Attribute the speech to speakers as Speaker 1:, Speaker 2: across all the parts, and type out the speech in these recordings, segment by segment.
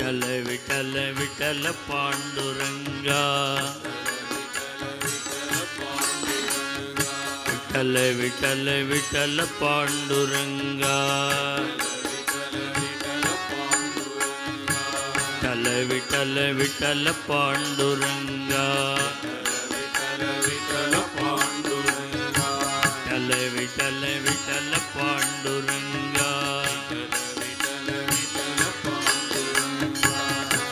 Speaker 1: विठल विठल विठल पांडुरंगा विठल विठल विठल पांडुरंगा विठल विठल विठल पांडुरंगा विठल विठल विठल पांडुरंगा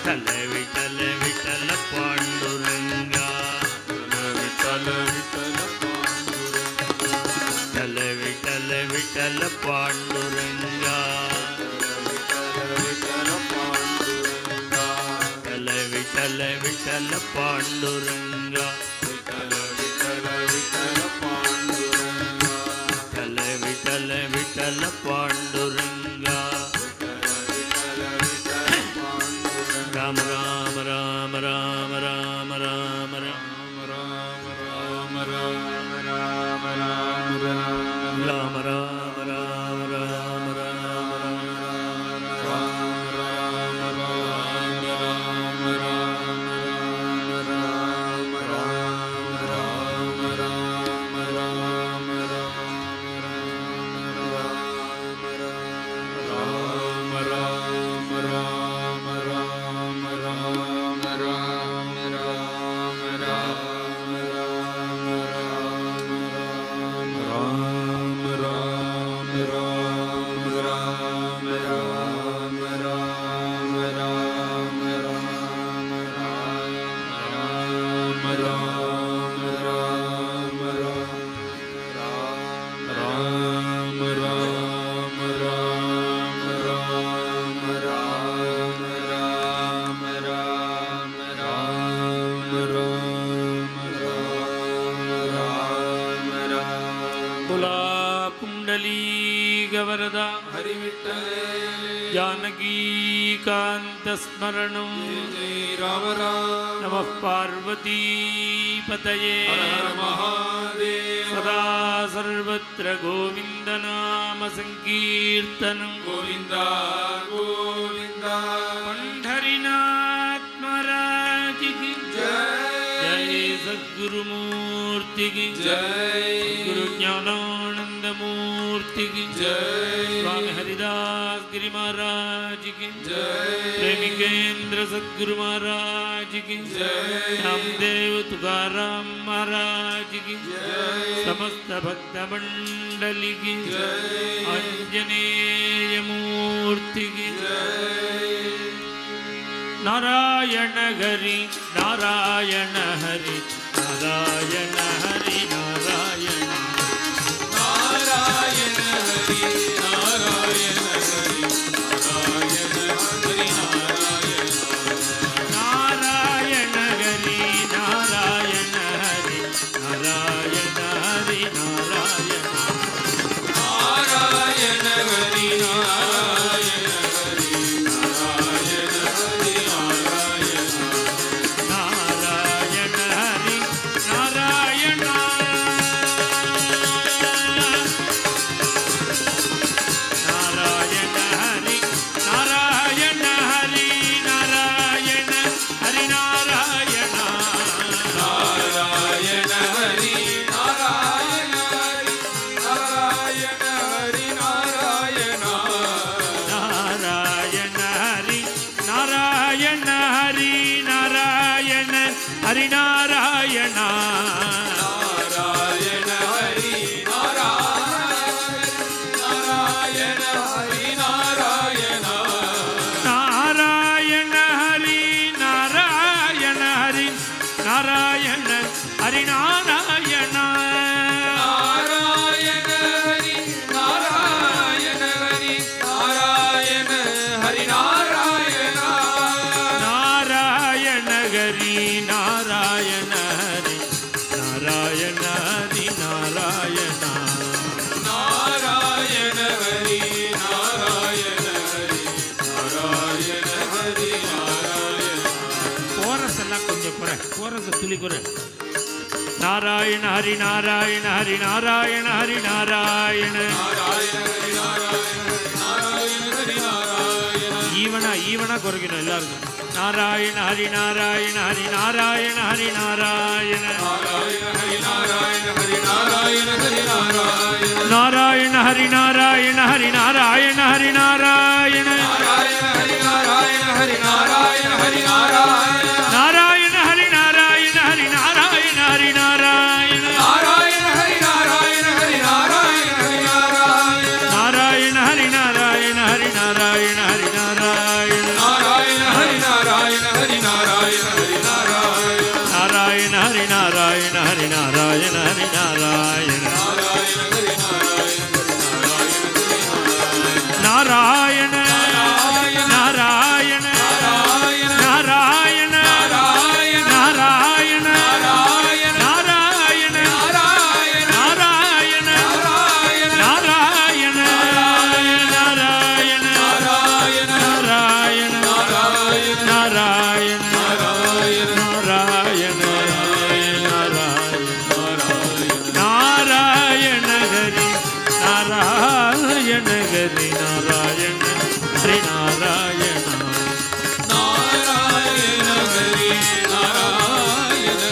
Speaker 1: विठल विठल विठल पांडुरंगा विठल विठल विठल पांडुरंगा विठल विठल पांडुरंगा विठल विठल पांडुरंगा राम राम राम राम राम राम राम राम राम राम राम राम राम राम राम राम वरदा हरि जानकी कांत स्मरणं राम राम नमः पार्वती पतये सदा सर्वत्र गोविंद नाम संकीर्तनं गोविंदा गोविंदा पंढरीनाथ महाराज की जय सद्गुरु मूर्ति की जय गुरु ज्ञानानंद मूर्ति की जय स्वामी हरिदास गिरि महाराज की जय प्रेमिकेंद्र सद्गुरु महाराज की जय रामदेव तुकाराम महाराज की जय समस्त भक्त मंडली की जय आंजनेय मूर्ति की जय नारायण हरि नारायण हरि नारायण हरि नारायण नारायण हरि नारायण हरि नारायण हरि नारायण हरि नारायण हरि नारायण हरि नारायण नारायण हरि नारायण हरि नारायण हरि नारायण नारायण हरि नारायण हरि नारायण नारायण हरि नारायण हरि नारायण नारायण हरि नारायण हरि नारायण हरि नारायण नारायण हरि नारायण हरि नारायण हरि नारायण नारायण हरि नारायण हरि नारायण हरि नारायण नारायण हरि नारायण हरि नारायण हरि नारायण கோரஸ் எல்லாம் கொஞ்சம் குறை கோரஸ் துளி குறை नारायण हरि नारायण हरि नारायण हरि नारायण नारायण हरि नारायण नारायण हरि नारायण ஈவனா குறைக்கணும் எல்லாருக்கும். நாராயண ஹரி நாராயண ஹரி நாராயண ஹரி நாராயண நாராயண ஹரி நாராயண ஹரி நாராயண ஹரி நாராயண நாராயண ஹரி நாராயண ஹரி நாராயண ஹரி நாராயண நாராயண ஹரி நாராயண ஹரி நாராயண ஹரி நாராயண நாராயண ஹரி நாராயண ஹரி நாராயண ஹரி நாராயண நாராயண ஹரி நாராயண ஹரி நாராயண ஹரி நாராயண நாராயண ஹரி நாராயண ஹரி நாராயண ஹரி நாராயண நாராயண ஹரி நாராயண ஹரி நாராயண ஹரி நாராயண நாராயண நாராயண நாராயண நாராயண நாராயண நாராயண நாராயண நாராயண நாராயண நாராயண நாராயண ஹரி நாராயண ஹரி நாராயண ஹரி நாராயண நாராயண ஹரி நாராயண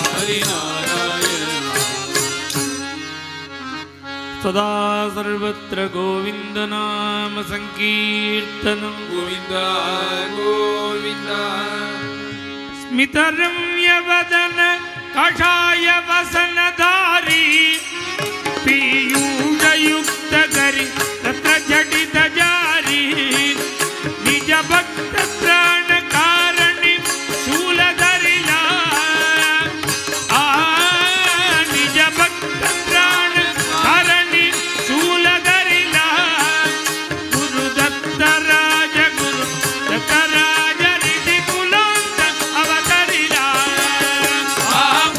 Speaker 1: ஹரி நாராயண சதா சர்வத்ர கோவிந்த நாம சங்கீர்த்தனம் கோவிந்த கோவிந்த ஸ்மிதரம்யவதன கஷாய வசனதாரி पीयूषयुक्त करी तत्र जडित जारी निज भक्त प्राण कारणी शूलधरिला निज भक्त प्राण कारणी शूलधरिला गुरु दत्त राज गुरु दत्त राज रिधि कुलांत अवतरिला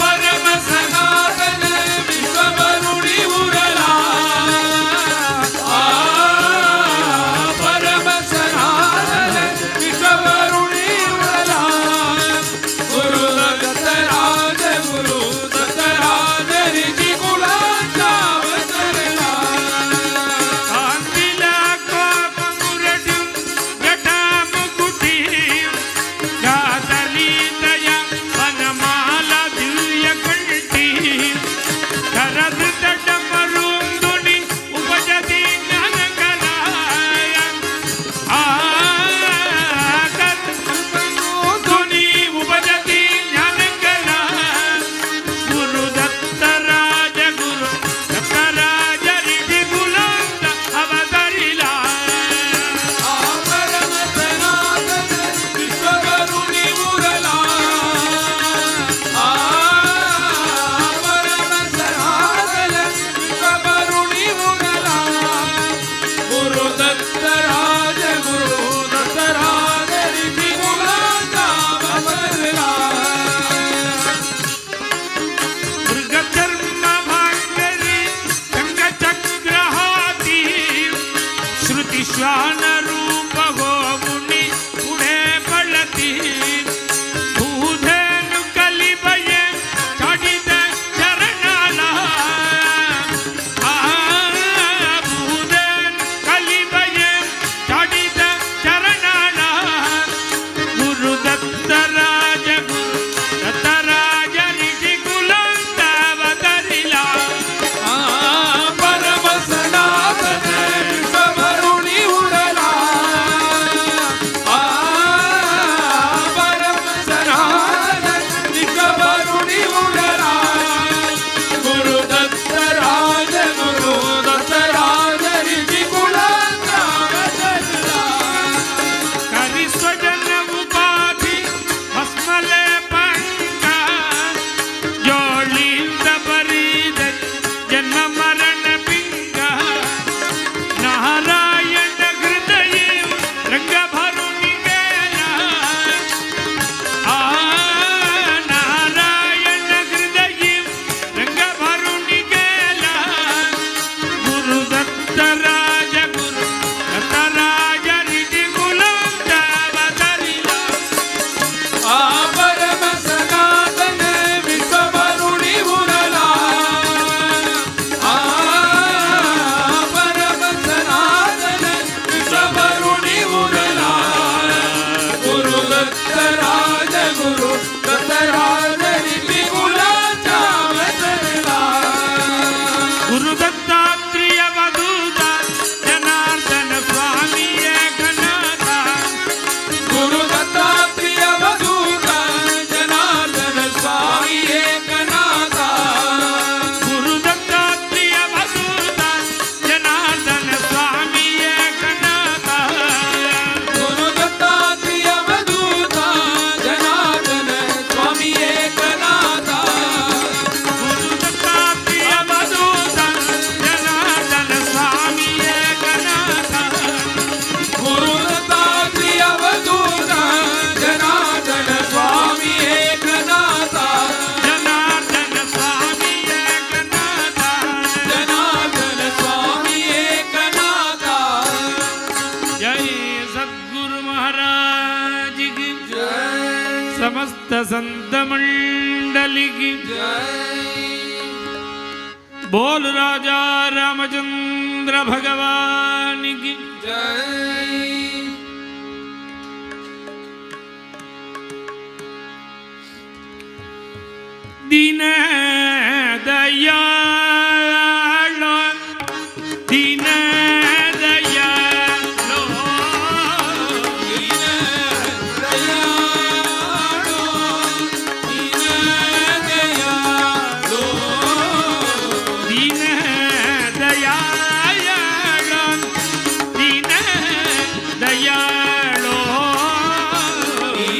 Speaker 1: परम सनातन विश्ववरुणि श्वान रूप हो मुनि उड़े पलती भूधेनु कलि भये चढ़ित चरणाला भूधेनु कलि भये चढ़ित चरणाला गुरु दत्त राज गुरु दत्त राज ऋषि कुलांत अवतरिला परम सनातन विश्ववरुणि उड़ला जय सद्गुरु महाराज की जय, समस्त संत मंडली की जय, बोल राजा रामचंद्र भगवान की जय। दीन दयालो दीन दयालो दीन दयालो दीन दयालो दीन दयालो दीन दयालो दीन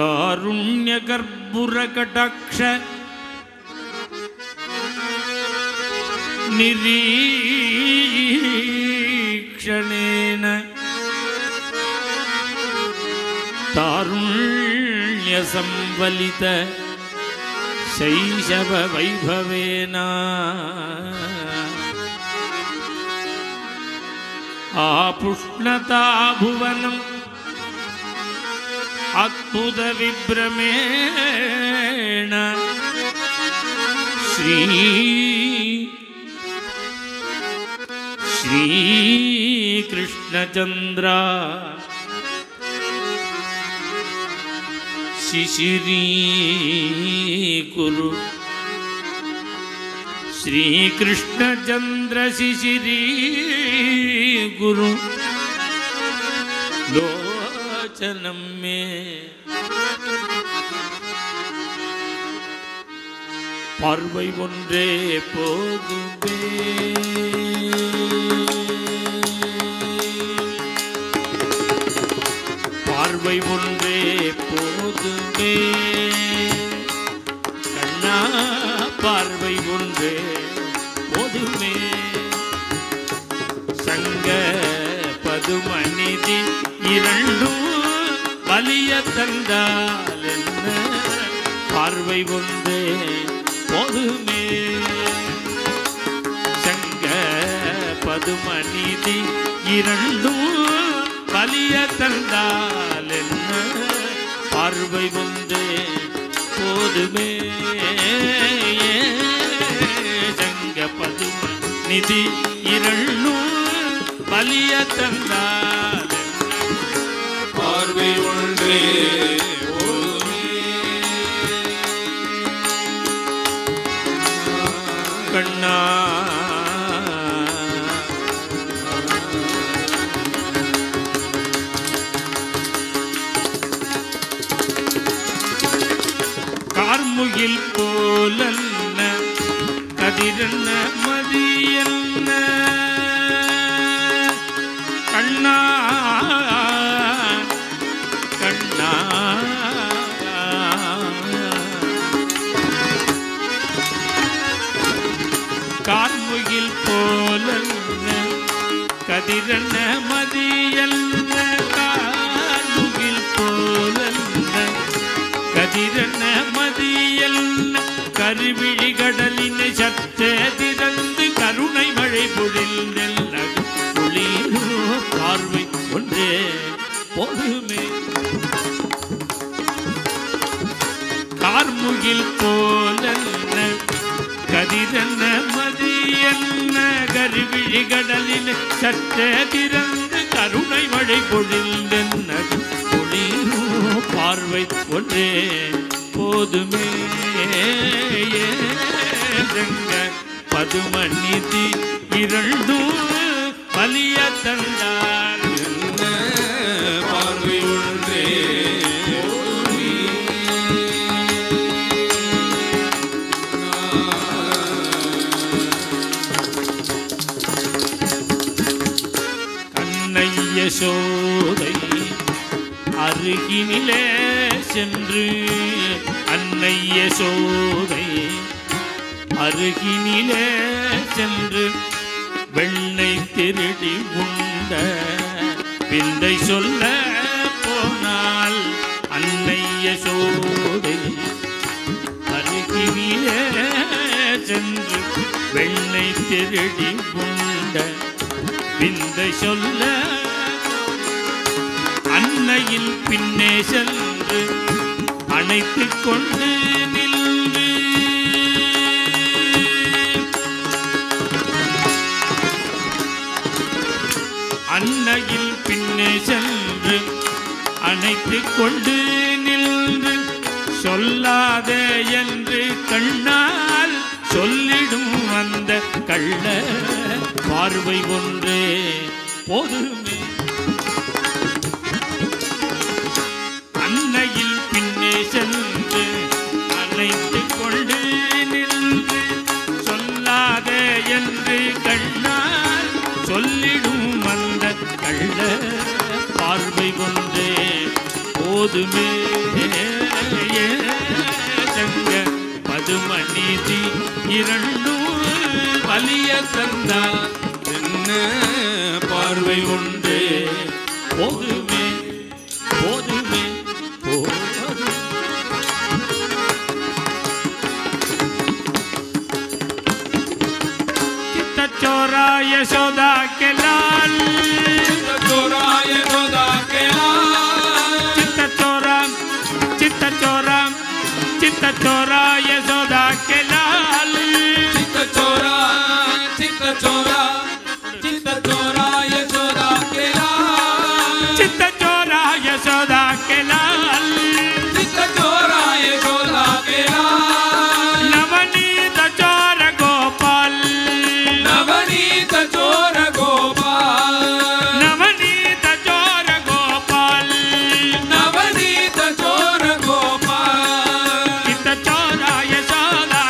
Speaker 1: कारुण्य कर्पूर कटाक्ष निरीक्षणेन तारुण्य संवलित शैशव वैभवेन आपुष्णता भुवनम् अद्भुत विभ्रमेण श्री कृष्णचंद्र शिशिरी कुरु श्री कृष्णचंद्र शिशिरी गुरु लोचनम में பார்வை ஒன்றே போதுமே பார்வை ஒன்றே போதுமே கண்ணா பார்வை ஒன்றே போதுமே சங்க பதுமநிதி இரண்டும் வலிய தந்தால் என்ன பார்வை ஒன்றே போதுமே சங்க பதுமநிதி இரண்டும் வலிய தந்தால் என்ன பார்வை ஒன்றே போதுமே சங்க பதுமநிதி இரண்டும் வலிய தந்தால் பார்வை ஒன்றே கண்ணா கார்முகில் போலன்ன கதிரன்ன மதியன்ன கண்ணா கண்ணா கார்முகில் போலன்ன கதிரன்ன மதியன்ன கார்முகில் போலன்ன கதிரன்ன மதியன்ன கருவிழி கடலினை சற்றே திறந்து கருணை மழை பொழிந்தெல்ல குளிரோ பார்வை ஒன்றே போதுமே கார்முகில் போலன்ன கதிரன்ன மதியன்ன கருவிழி கடலில் சற்றே திறந்து கருணை மழை பொழிந்தென்ன குளிரோ பார்வை ஒன்றே போதுமே சங்க பதுமநிதி இரண்டும் வலிய தந்தால் என்ன பார்வை ஒன்றே யசோதை அருகினிலே சென்று அன்னை யசோதை அருகினிலே சென்று வெண்ணை திருடி உண்ட விந்தை சொல்ல போனால் அன்னை யசோதை அருகினிலே சென்று வெண்ணை திருடி உண்ட விந்தை சொல்ல அன்னையில் பின்னே சென்று அணைத்துக் கொண்டு நின்று அன்னையில் பின்னே சென்று அணைத்துக் கொண்டு நின்று சொல்லாதே என்று கண்ணால் சொல்லிடும் அந்த கள்ள பார்வை ஒன்றே போதுமே அன்னையில் பின்னே சென்று அணைத்துக் கொண்டு நின்று சொல்லாதே என்று கண்ணால் சொல்லிடும் அந்த கள்ள பார்வை ஒன்றே போதுமே இரண்டும் வலிய தந்தால் என்ன பார்வை உண்டு போதுமே போதுமே போதுமே. चित्तचोरा यशोदा के लाल चित्तचोरा यशोदा के लाल चित्तचोरा चित्तचोरा चित्तचोरा यशोदा के लाल चित्तचोरा चित्तचोरा चित्तचोरा यशोदा के लाल चित्तचोरा यशोदा के लाल चित्तचोरा यशोदा के लाल नवनीत चोर गोपाल नवनीत चोर गोपाल नवनीत चोर गोपाल नवनीत चोर गोपाल चित्तचोरा यशोदा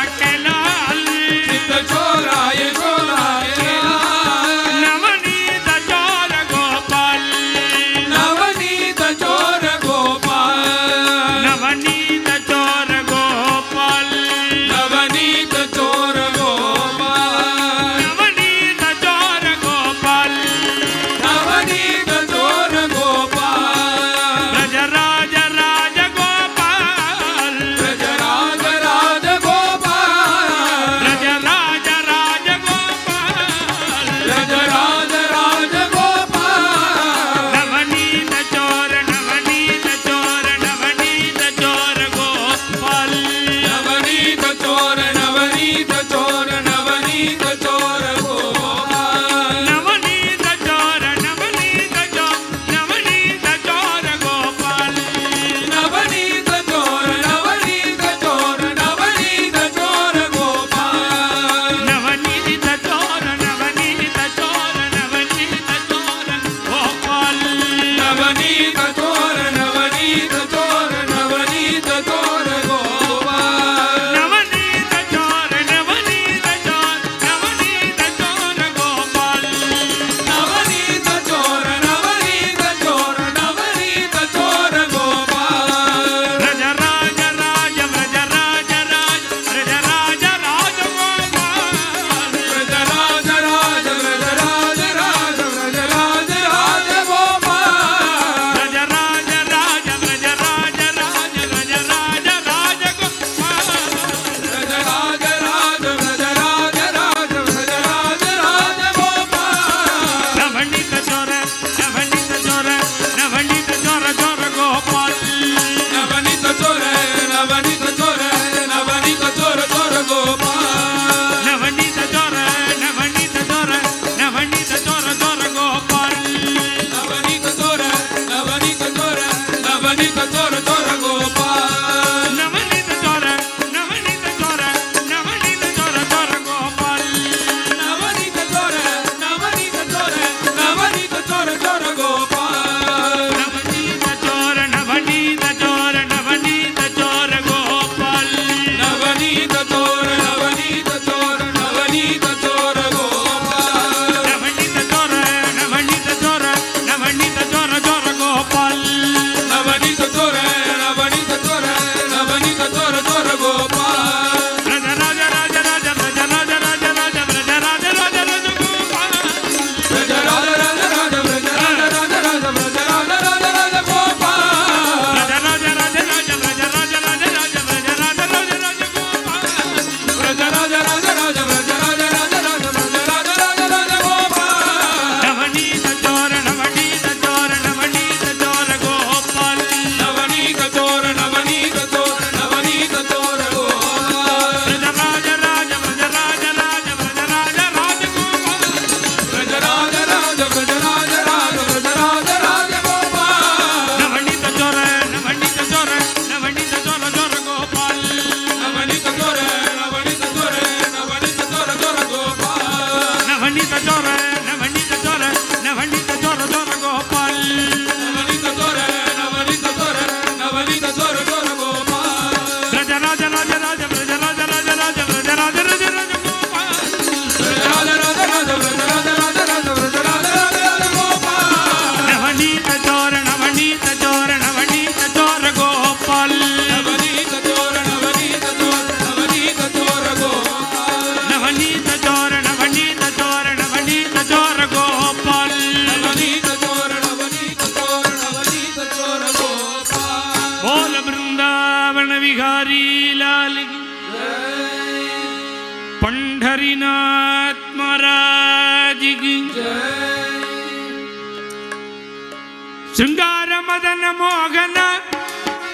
Speaker 1: ಶೃಂಗಾರ ಮದನ ಮೋಹನ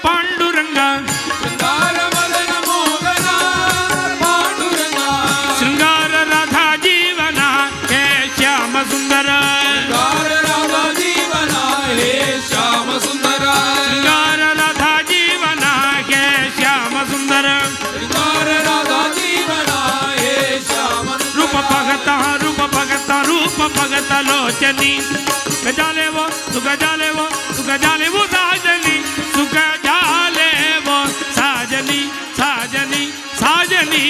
Speaker 1: ಪಾಂಡುರಂಗ
Speaker 2: ಶೃಂಗಾರ ಮದನ ಮೋಹನ ಪಾಂಡುರಂಗ
Speaker 1: ಶೃಂಗಾರ ರಾಧಾ ಜೀವನ ಹೇ ಶ್ಯಾಮ ಸುಂದರ
Speaker 2: ಶೃಂಗಾರ ರಾಧಾ ಜೀವನ ಹೇ ಶ್ಯಾಮ ಸುಂದರ
Speaker 1: ಶೃಂಗಾರ ರಾಧಾ ಜೀವನ ಹೇ ಶ್ಯಾಮ ಸುಂದರ
Speaker 2: ಶೃಂಗಾರ ರಾಧಾ ಜೀವನ ಹೇ ಶ್ಯಾಮ
Speaker 1: ರೂಪ ಭಗತ ರೂಪ ಭಗತ ರೂಪ ಭಗತ ಲೋಚನಿ ಗಜಾಲೇವೋ ಸುಗಜಾಲೇವೋ ಸುಗಜಾಲೇವೋ ಸಾಜನಿ ಸುಗಜಾಲೇವೋ ಸಾಜನಿ ಸಾಜನಿ ಸಾಜನಿ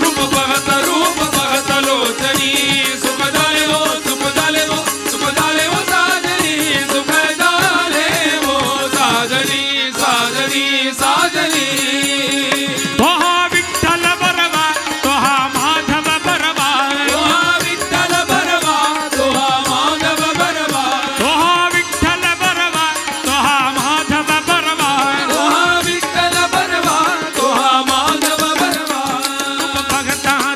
Speaker 2: ರೂಪ ಭಗತ ರೂಪ ಭಗತ ಲೋಚನಿ ಸುಖದಾಲೇವೋ ಸುಖದಾಲೇವೋ ಸುಖದಾಲೇವೋ ಸಾಜನಿ ಸುಖದಾಲೇವೋ ಸಾಜನಿ ಸಾಜನಿ ಸಾಜನಿ
Speaker 1: ತೋಹಾ ವಿಠಲ ಬರವ ತೋಹಾ ಮಾಧವ ಬರವ
Speaker 2: ತೋಹಾ ವಿಠಲ ಬರವ ತೋಹಾ ಮಾಧವ ಬರವ
Speaker 1: ತೋಹಾ ವಿಠಲ ಬರವ ತೋಹಾ ಮಾಧವ ಬರವ
Speaker 2: ತೋಹಾ ವಿಠಲ ಬರವ ತೋಹಾ ಮಾಧವ ಬರವ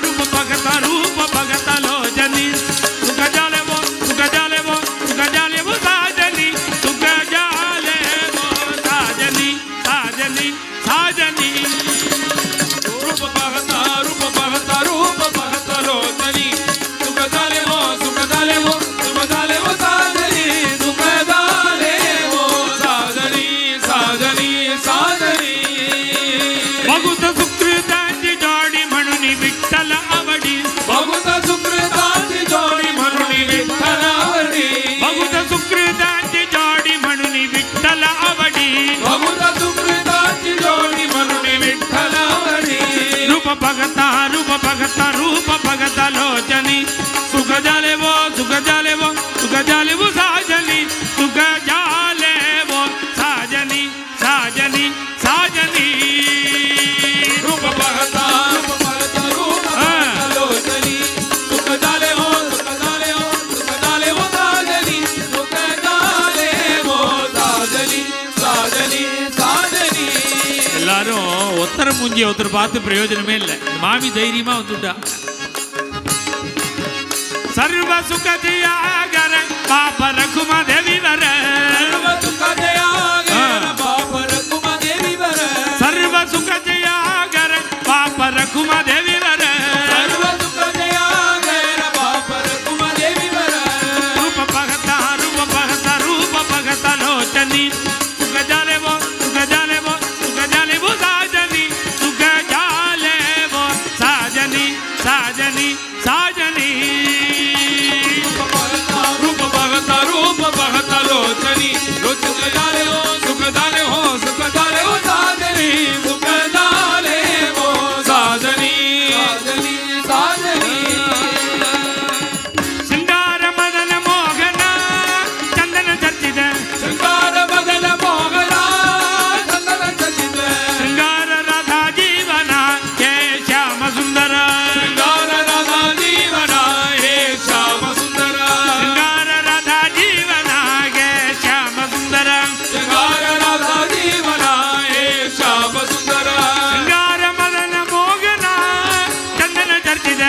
Speaker 1: ರೂಪ ಭಗತ ರೂಪ ಭಗತ ಲೋಚನಿ ಸುಗಜಾಲೇವೋ ಸುಗಜಾಲೇವೋ ಸುಗಜಾಲೇವೋ ಸಾಜನಿ ಸುಗಜಾಲೇವೋ ಸಾಜನಿ ಸಾಜನಿ ಸಾಜನಿ
Speaker 2: ರೂಪ ಭಗತ ರೂಪ ಭಗತ ರೂಪ ಭಗತ ಲೋಚನಿ ಸುಖದಾಲೇವೋ ಸುಖದಾಲೇವೋ ಸುಖದಾಲೇವೋ ಸಾಜನಿ ಸುಖದಾಲೇವೋ ಸಾಜನಿ ಸಾಜನಿ ಸಾಜನಿ
Speaker 1: ಭಗುತ ಸುಕೃತಾಂತಿ ಜೋಡಿ ಮಣುನಿ ವಿಠಲ ಅವಡಿ
Speaker 2: ಭಗುತ ಸುಕೃತಾಂತಿ ಜೋಡಿ ಮನುನಿ ವಿಠಲ ಅವಡಿ
Speaker 1: ಭಗುತ ಸುಕೃತಾಂತಿ ಜೋಡಿ ಮಣುನಿ ವಿಠಲ ಅವಡಿ
Speaker 2: ಭಗುತ ಸುಕೃತಾಂತಿ ಜೋಡಿ ಮನುನಿ ವಿಠಲ ಅವಡಿ
Speaker 1: ರೂಪ ಭಗತ ರೂಪ ಭಗತ ರೂಪ ಭಗತ ಲೋಚನಿ ಸುಗಜಾಲೇವೋ ಸುಗಜಾಲೇವೋ ಸುಗಜಾಲೇವೋ ಸಾಜನಿ ಸುಗಜಾಲೇವೋ ಸಾಜನಿ ಸಾಜನಿ ಸಾಜನಿ
Speaker 2: ರೂಪ ಭಗತ ರೂಪ ಭಗತ ರೂಪ ಭಗತ ಲೋಚನಿ ಸುಖದಾಲೇವೋ ಸುಖದಾಲೇವೋ ಸುಖದಾಲೇವೋ ಸಾಜನಿ ಸುಖದಾಲೇವೋ ಸಾಜನಿ ಸಾಜನಿ ಸಾಜನಿ
Speaker 1: எல்லாரும் ஒருத்தர் மூஞ்சி ஒருத்தர் பார்த்து பிரயோஜனமே இல்லை மாமி தைரியமா வந்துட்டா சர்வ சுகதியாகர பாப ரகும தேவி வர
Speaker 2: ಸರ್ವ ಸುಖ ಜಯಾಗರ ಪಾಪ ರಘುಮ ದೇವಿ ವರ
Speaker 1: சர்வ சுகதியாகர பாப ரகும தேவி வர
Speaker 2: ಸರ್ವ ಸುಖ ಜಯಾಗರ ಪಾಪ ರಘುಮ ದೇವಿ ವರ
Speaker 1: ರೂಪ ಭಗತ ರೂಪ ಭಗತ ರೂಪ ಭಗತ ಲೋಚನಿ ಸುಗಜಾಲೇವೋ ಸುಗಜಾಲೇವೋ ಸುಗಜಾಲೇವೋ ಸಾಜನಿ ಸುಗಜಾಲೇವೋ ಸಾಜನಿ ಸಾಜನಿ ಸಾಜನಿ
Speaker 2: ರೂಪ ಭಗತ ರೂಪ ಭಗತ ಲೋಚನಿ ಸುಖದಾಲೇವೋ ಸುಖದಾಲೇವೋ ಸುಖದಾಲೇವೋ ಸಾಧನಿ ಸುಖದಾಲೇವೋ ಸಾಧನಿ ಸಾಧನಿ ಸಾಧನಿ
Speaker 1: ಶೃಂಗಾರ ಮದನ ಮೋಹನ ಚಂದನ ಚರ್ಚಿದ
Speaker 2: ಶೃಂಗಾರ ಬದಲ ಮೋಹನ ಚಂದನ ಚಂದಿತ
Speaker 1: ಶೃಂಗಾರ ರಾಧಾ ಜೀವನ ಹೇ ಶ್ಯಾಮ ಸುಂದರ
Speaker 2: ಶೃಂಗಾರ ರಾಧಾ ಜೀವನ ಹೇ ಶ್ಯಾಮ ಸುಂದರ
Speaker 1: ಶೃಂಗಾರ ರಾಧಾ ಜೀವನ ಹೇ ಶ್ಯಾಮ ಸುಂದರ
Speaker 2: ಶೃಂಗಾರ ರಾಧಾ ಜೀವನ ಹೇ ಶ್ಯಾಮ ಸುಂದರ
Speaker 1: ಶೃಂಗಾರ ಮದನ ಮೋಹನ ಚಂದನ ಚರ್ಚಿದ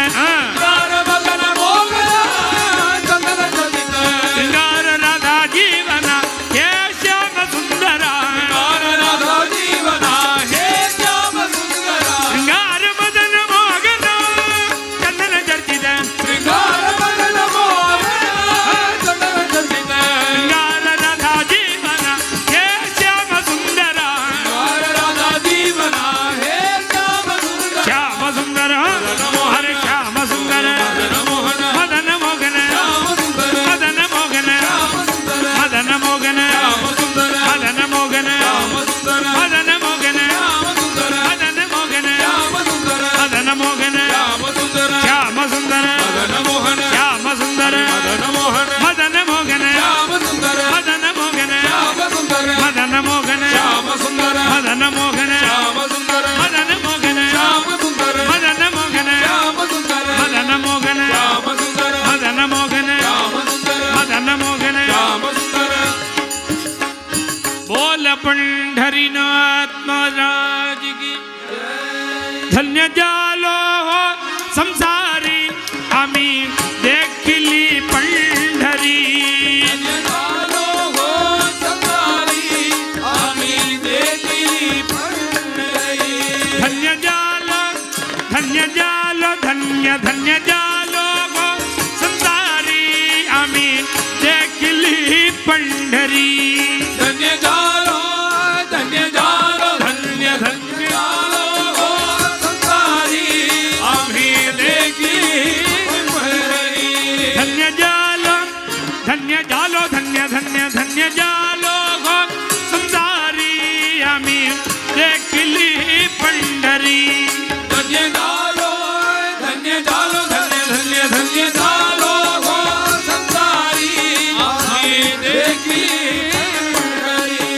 Speaker 1: धन्य धन्य जालो गो संसारी आम्ही देखली पंढरी
Speaker 2: धन्य जालो धन्य जालो धन्य धन्य जालो गो संसारी आम्ही देखली पंढरी
Speaker 1: धन्य जालो धन्य जालो धन्य धन्य धन्य जालो गो संसारी आम्ही देखली पंढरी
Speaker 2: धन्य जालो धन्य जालो धन्य धन्य धन्य जालो गो संसारी आम्ही देखली पंढरी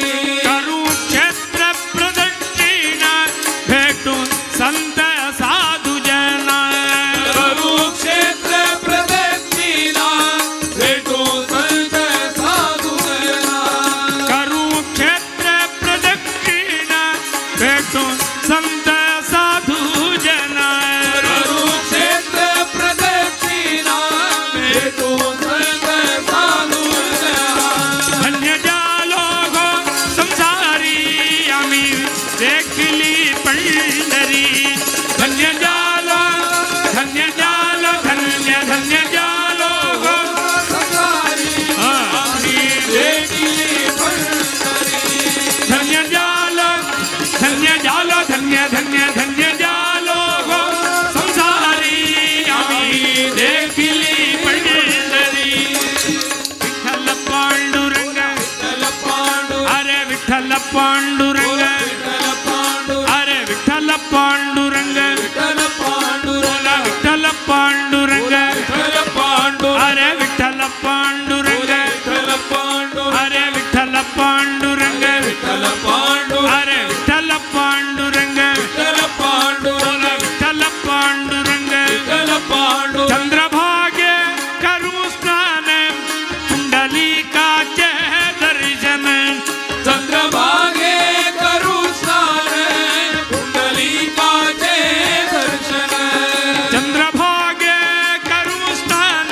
Speaker 1: कुरुक्षेत्र प्रदक्षिणा भेटून संत साधू जना
Speaker 2: कुरुक्षेत्र प्रदक्षिणा भेटून संत साधू जना
Speaker 1: कुरुक्षेत्र प्रदक्षिणा भेटून संत साधू जना
Speaker 2: कुरुक्षेत्र प्रदक्षिणा भेटून संत साधू जना
Speaker 1: धन्य जालो गो संसारी आम्ही देखली पंढरी धन्य जालो धन्य जालो धन्य धन्य जालो गो
Speaker 2: संसारी आम्ही देखली पंढरी
Speaker 1: धन्य जालो धन्य जालो धन्य धन्य धन्य जालो गो संसारी आम्ही देखली पंढरी विठ्ठल पांडुरंग
Speaker 2: विठ्ठल पांडू
Speaker 1: अरे विठ्ठल पांडुरंग
Speaker 2: विठ्ठल पांडू
Speaker 1: अरे विठ्ठल पांडुरंग
Speaker 2: विठ्ठल पांडू
Speaker 1: बोला विठ्ठल पांडुरंग
Speaker 2: विठ्ठल पांडू
Speaker 1: अरे विठ्ठल पांडुरंग
Speaker 2: विठ्ठल पांडू
Speaker 1: अरे विठ्ठल पांडुरंग
Speaker 2: विठ्ठल पांडू
Speaker 1: अरे विठ्ठल पांडुरंग
Speaker 2: विठ्ठल पांडू
Speaker 1: बोला विठ्ठल पांडुरंग
Speaker 2: विठ्ठल पांडू
Speaker 1: चंद्रभागे करू स्नान पुंडलिकाचे दर्शन
Speaker 2: चंद्रभागे करू स्नान पुंडलिकाचे दर्शन
Speaker 1: चंद्रभागे करू स्नान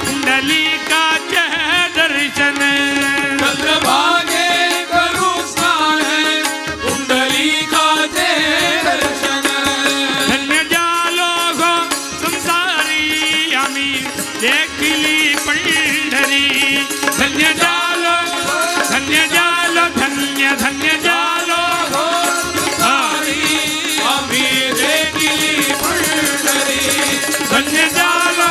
Speaker 1: पुंडलिकाचे दर्शन
Speaker 2: चंद्रभागे करू स्नान पुंडलिकाचे दर्शन
Speaker 1: धन्य जालो गो संसारी आम्ही देखली पंढरी धन्य जालो धन्य जालो धन्य धन्य जालो गो
Speaker 2: संसारी आम्ही देखली पंढरी
Speaker 1: धन्य जालो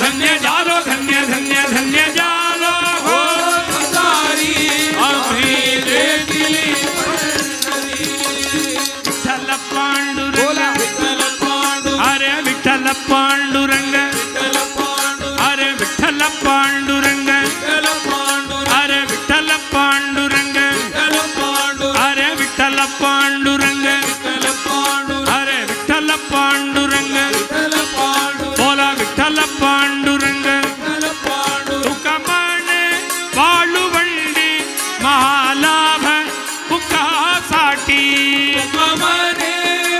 Speaker 1: धन्य जालो धन्य धन्य धन्य जालो गो
Speaker 2: संसारी आम्ही देखली पंढरी
Speaker 1: विठ्ठल पांडुरंग
Speaker 2: विठ्ठल पांडू
Speaker 1: अरे विठ्ठल पांडुरंग
Speaker 2: विठ्ठल पांडू
Speaker 1: अरे विठ्ठल पांडुरंग
Speaker 2: विठ्ठल पांडू
Speaker 1: अरे विठ्ठल पांडुरंग
Speaker 2: विठ्ठल पांडू
Speaker 1: अरे विठ्ठल पांडुरंग
Speaker 2: विठ्ठल पांडू
Speaker 1: अरे विठ्ठल पांडुरंग
Speaker 2: विठ्ठल पांडू
Speaker 1: बोला विठ्ठल पांडुरंग
Speaker 2: विठ्ठल पांडू
Speaker 1: तुका माने वाळुवंडी महालाभ बुकासाठी
Speaker 2: मने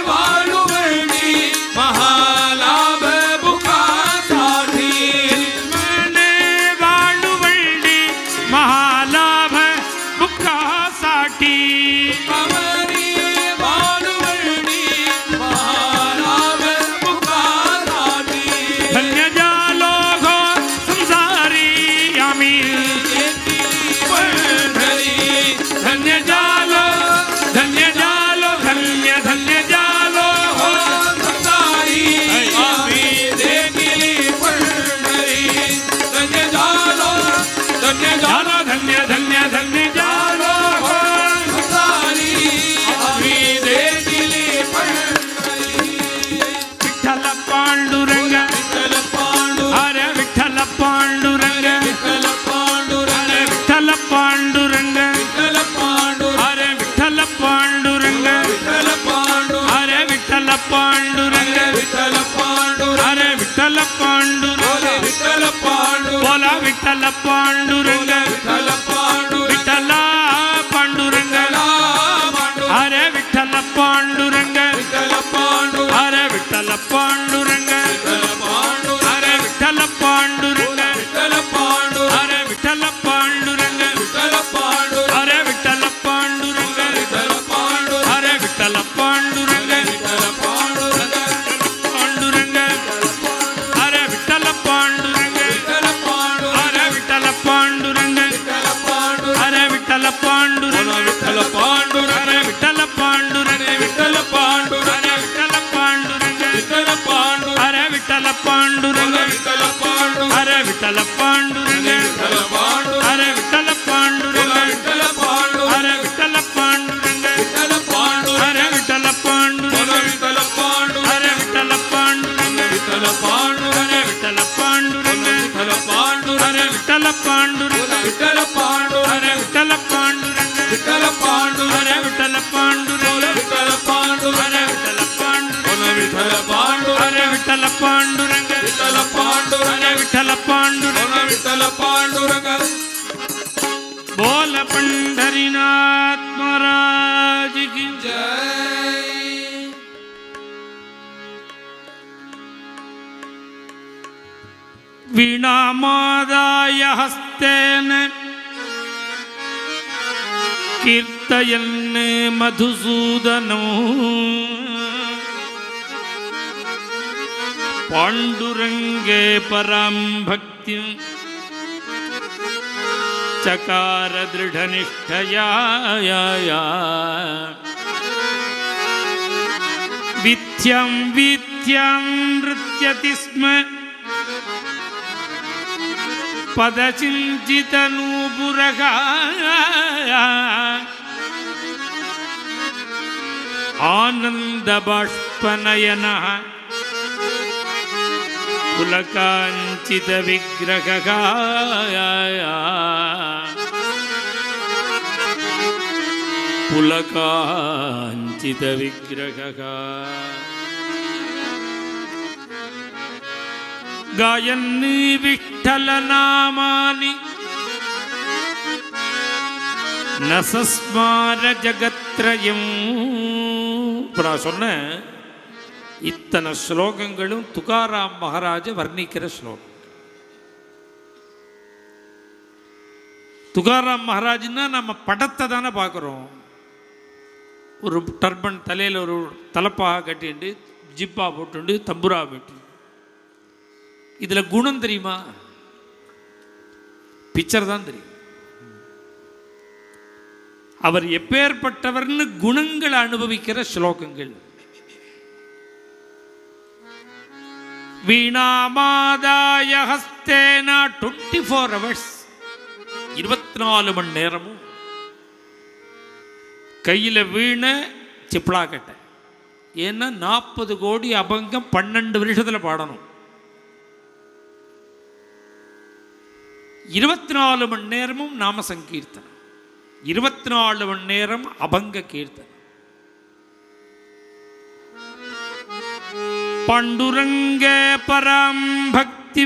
Speaker 2: वाळुवंडी महालाभ बुकासाठी
Speaker 1: माने वाळुवंडी महालाभ बुकासाठी
Speaker 2: मने वाळुवंडी महालाभ बुकासाठी
Speaker 1: धन्य जालो गो संसारी आम्ही
Speaker 2: पंढरी
Speaker 1: धन्य जालो धन्य जालो धन्य धन्य जालो हो
Speaker 2: संसारी आम्ही देखली पंढरी धन्य जालो
Speaker 1: धन्य धन्य धन्य जालो हो
Speaker 2: संसारी आम्ही देखली पंढरी
Speaker 1: विठ्ठल पांडुरंग
Speaker 2: विठ्ठल पांडू
Speaker 1: अरे विठ्ठल पांडुरंग
Speaker 2: विठ्ठल पांडू
Speaker 1: अरे विठ्ठल पांडुरंग
Speaker 2: विठ्ठल पांडू
Speaker 1: अरे विठ्ठल पांडुरंग
Speaker 2: विठ्ठल पांडू
Speaker 1: अरे विठ्ठल पांडुरंग
Speaker 2: विठ्ठल पांडू
Speaker 1: अरे विठ्ठल पांडुरंग
Speaker 2: विठ्ठल पांडू
Speaker 1: बोला विठ्ठल पांडुरंग
Speaker 2: विठ्ठल पांडू
Speaker 1: विठ्ठल पांडुरंग अरे विठ्ठल पांडुरंग
Speaker 2: विठ्ठल पांडू
Speaker 1: अरे विठ्ठल पांडुरंग
Speaker 2: विठ्ठल पांडू
Speaker 1: अरे विठ्ठल पांडुरंग
Speaker 2: विठ्ठल पांडू
Speaker 1: अरे विठ्ठल पांडुरंग
Speaker 2: विठ्ठल पांडू
Speaker 1: अरे विठ्ठल पांडुरंग
Speaker 2: विठ्ठल पांडू
Speaker 1: अरे विठ्ठल पांडुरंग
Speaker 2: विठ्ठल पांडू
Speaker 1: पांडुरंग விட்டல பாண்டுரங்க
Speaker 2: விட்டல பாண்டு
Speaker 1: ஹர விட்டல பாண்டுரங்க
Speaker 2: விட்டல பாண்டு
Speaker 1: ஹர விட்டல பாண்டுரங்க
Speaker 2: விட்டல பாண்டு
Speaker 1: ஹர விட்டல பாண்டுரங்க
Speaker 2: விட்டல பாண்டு
Speaker 1: ஹர விட்டல பாண்டுரங்க
Speaker 2: விட்டல பாண்டு
Speaker 1: ஹர விட்டல பாண்டுரங்க
Speaker 2: விட்டல பாண்டு
Speaker 1: ஹர விட்டல பாண்டுரங்க
Speaker 2: விட்டல பாண்டு
Speaker 1: ஹர விட்டல பாண்டுரங்க
Speaker 2: விட்டல பாண்டு
Speaker 1: ஹர விட்டல பாண்டுரங்க
Speaker 2: விட்டல பாண்டு
Speaker 1: ஹர விட்டல பாண்டுரங்க
Speaker 2: விட்டல பாண்டு
Speaker 1: ஹர விட்டல பாண்டுரங்க
Speaker 2: விட்டல பாண்டு
Speaker 1: ஹர விட்டல பாண்டுரங்க
Speaker 2: விட்டல பாண்டு
Speaker 1: ஹர விட்டல பாண்டுரங்க
Speaker 2: விட்டல பாண்டுரங்க
Speaker 1: बोल पंढरीनाथ महाराज की
Speaker 2: जय
Speaker 1: वीणामादाय हस्तेन कीर्तयन् मधुसूदनो पाण्डुरङ्गे परां भक्तिं चकार दृढनिष्ठया विद्यां वीथ्यां नृत्यति स्म पदचिञ्चितनूपुरः आनन्दबाष्पनयनः पुलकाञ्चितविग्रहः पुलकाञ्चितविग्रहः गायन् विठ्ठलनामानि न सस्मार जगत्रयम् நான் சொன்னேன் இத்தனை ஸ்லோகங்களும் துகாராம் மகாராஜ வர்ணிக்கிற ஸ்லோகம். துகாராம் மகாராஜ்னா நம்ம படத்தை தானே பார்க்குறோம். ஒரு டர்பன் தலையில் ஒரு தலப்பாக கட்டிண்டு ஜிப்பா போட்டுண்டு தம்புரா போட்டு. இதில் குணம் தெரியுமா? பிக்சர் தான் தெரியும். அவர் எப்பேற்பட்டவர்னு குணங்களை அனுபவிக்கிற ஸ்லோகங்கள். வீணாமாதாய ஹஸ்தேனா 24 hours 24 மணி நேரமும் கையில் வீண சிப்ளா கட்ட. ஏன்னா 40 கோடி அபங்கம் 12 வருஷத்தில் பாடணும். 24 மணி நேரமும் நாம சங்கீர்த்தனம், 24 மணி நேரம் அபங்க கீர்த்தனம். பாண்டுரங்க பராம் பக்தி.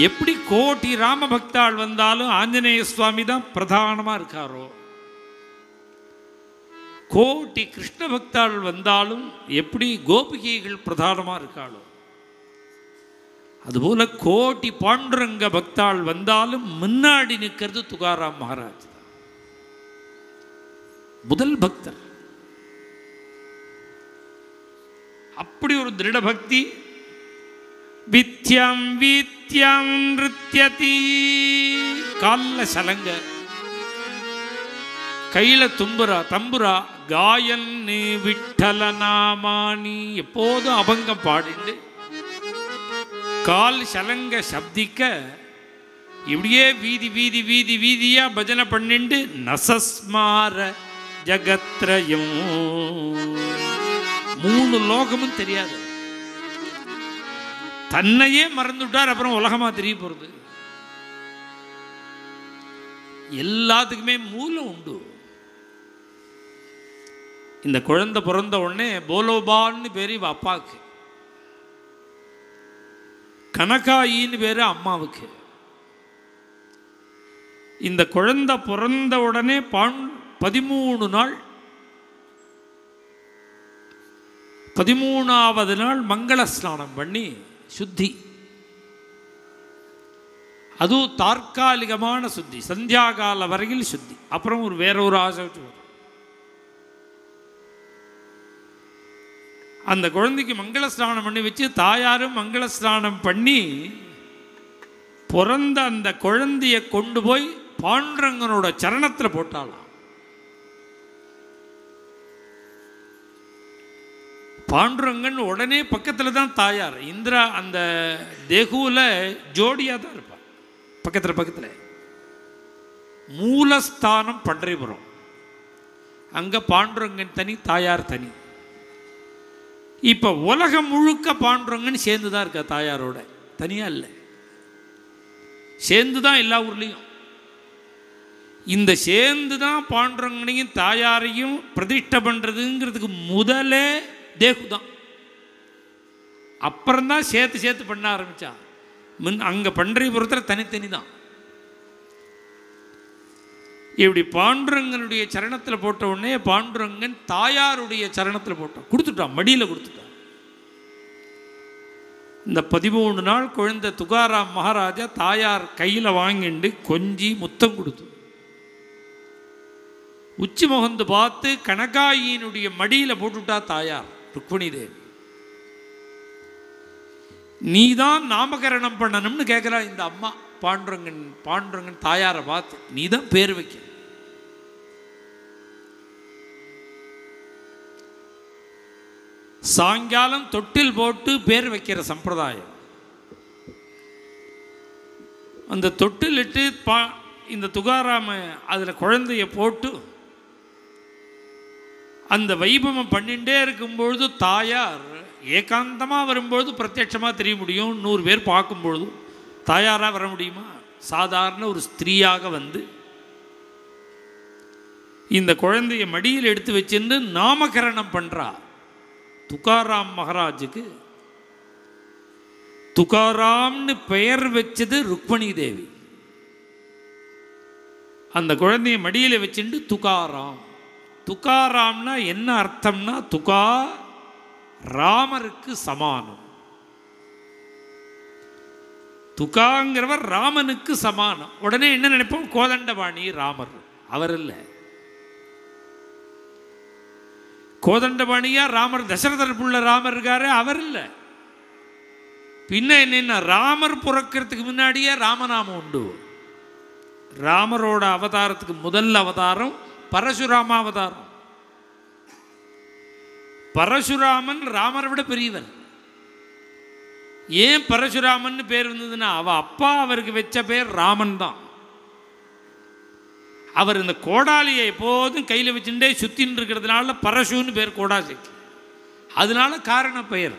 Speaker 1: எப்படி கோட்டி ராம பக்தாள் வந்தாலும் ஆஞ்சநேய சுவாமி தான் பிரதானமா இருக்காரோ, கோட்டி கிருஷ்ண பக்தாள் வந்தாலும் எப்படி கோபிகைகள் பிரதானமா இருக்காளோ, அதுபோல கோட்டி பாண்டுரங்க பக்தாள் வந்தாலும் முன்னாடி நிற்கிறது துகாராம் மகாராஜ் தான். முதல் பக்தர். அப்படி ஒரு திருட பக்தி. வித்யாம் வீத்யாம் நிருத்யதி. கால்ல சலங்க, கையில தம்புரா. காயன் விட்டல நாமானி. எப்போதும் அபங்கம் பாடிண்டு கால் சலங்க சப்திக்க இப்படியே வீதி வீதி வீதி வீதியா பஜனை பண்ணிண்டு நசஸ்மார ஜகத்ரயம். 3 லோகமும் தெரியாது. தன்னையே மறந்துவிட்டார். அப்புறம் உலகமா தெரிய போறது. எல்லாத்துக்குமே மூலம் உண்டு. இந்த குழந்தை பிறந்த உடனே போலோபான்னு பேரு இவ அப்பாவுக்கு, கனகாயின்னு பேரு அம்மாவுக்கு. இந்த குழந்தை பிறந்த உடனே 13 நாள், 13வது நாள் மங்கள ஸ்நானம் பண்ணி சுத்தி. அதுவும் தற்காலிகமான சுத்தி, சந்தியாகால வரையில் சுத்தி. அப்புறம் வேற ஒரு ஆசை வச்சு அந்த குழந்தைக்கு மங்கள ஸ்நானம் பண்ணி வச்சு, தாயாரும் மங்கள ஸ்நானம் பண்ணி பிறந்த அந்த குழந்தைய கொண்டு போய் பாண்டுரங்கனோட சரணத்தில் போட்டாலாம். பாண்டுரங்கன் உடனே பக்கத்தில் தான் தாயார். இந்திரா அந்த தேகுவில் ஜோடியாக தான் இருப்பாள், பக்கத்தில். மூலஸ்தானம் பண்டரிபுரம், அங்கே பாண்டுரங்கன் தனி, தாயார் தனி. இப்போ உலகம் முழுக்க பாண்டுரங்கன் சேர்ந்து தான் இருக்கா தாயாரோட, தனியாக இல்லை, சேர்ந்து தான் எல்லா ஊர்லேயும். இந்த சேர்ந்து தான் பாண்டுரங்கனையும் தாயாரையும் பிரதிஷ்டை பண்ணுறதுங்கிறதுக்கு முதலே தேகு தான். அப்புறம்தான் சேர்த்து பண்ண ஆரம்பித்தா. அங்கே பண்டரிபுரத்தில் தனித்தனி தான். இப்படி பாண்டுரங்கனுடைய சரணத்தில் போட்ட உடனே பாண்டுரங்கன் தாயாருடைய சரணத்தில் போட்டான், கொடுத்துட்டான், மடியில் கொடுத்துட்டான். இந்த 13 நாள் குழந்தை துகாராம் மகாராஜா தாயார் கையில் வாங்கிண்டு கொஞ்சி முத்தம் கொடுத்து உச்சி முகந்து பார்த்து கனகாயினுடைய மடியில் போட்டுவிட்டா தாயார் ருக்மிணி தேவி. நீ தான் நாமகரணம் பண்ணணும்னு கேட்குறா இந்த அம்மா. பாண்டுரங்கன் தாயாரை பார்த்து நீ தான் பேர் வைக்க. சாயங்காலம் தொட்டில் போட்டு பேர் வைக்கிற சம்பிரதாயம். அந்த தொட்டில் இட்டு இந்த துகாராம அதில் குழந்தைய போட்டு அந்த வைபவம் பண்ணிகிட்டே இருக்கும்பொழுது தாயார் ஏகாந்தமாக வரும்பொழுது பிரத்யட்சமாக தெரிய முடியும். 100 பேர் பார்க்கும்பொழுதும் தாயாராக வர முடியுமா? சாதாரண ஒரு ஸ்திரீயாக வந்து இந்த குழந்தைய மடியில் எடுத்து வச்சுன்னு நாமகரணம் பண்ணுறா. துகாராம் மகாராஜுக்கு துகாராம்னு பெயர் வச்சது ருக்மிணி தேவி. அந்த குழந்தைய மடியில் வச்சுட்டு துகாராம். துகாராம்னா என்ன அர்த்தம்னா துகா ராமருக்கு சமானம். துகாங்கிறவர் ராமனுக்கு சமானம். உடனே என்ன நினைப்போம்? கோதண்டபாணி ராமர். அவர் இல்லை. கோதண்டபாணியா ராமர், தசரதர் புள்ள ராமர் இருக்காரு, அவர் இல்லை. பின்ன என்னன்னா ராமர் பிறக்கிறதுக்கு முன்னாடியே ராமநாமம் உண்டு. ராமரோட அவதாரத்துக்கு முதல் அவதாரம் பரசுராம அவதாரம். பரசுராமன் ராமரை விட பெரியவர். ஏன் பரசுராமன் பேர் வந்ததுன்னா அப்பா அவருக்கு வச்ச பேர் ராமன் தான். அவர் இந்த கோடாலியை எப்போதும் கையில் வச்சுட்டே சுத்தின்னு இருக்கிறதுனால பரசுன்னு பேர் கோடாலிக்கு. அதனால காரண பெயர்.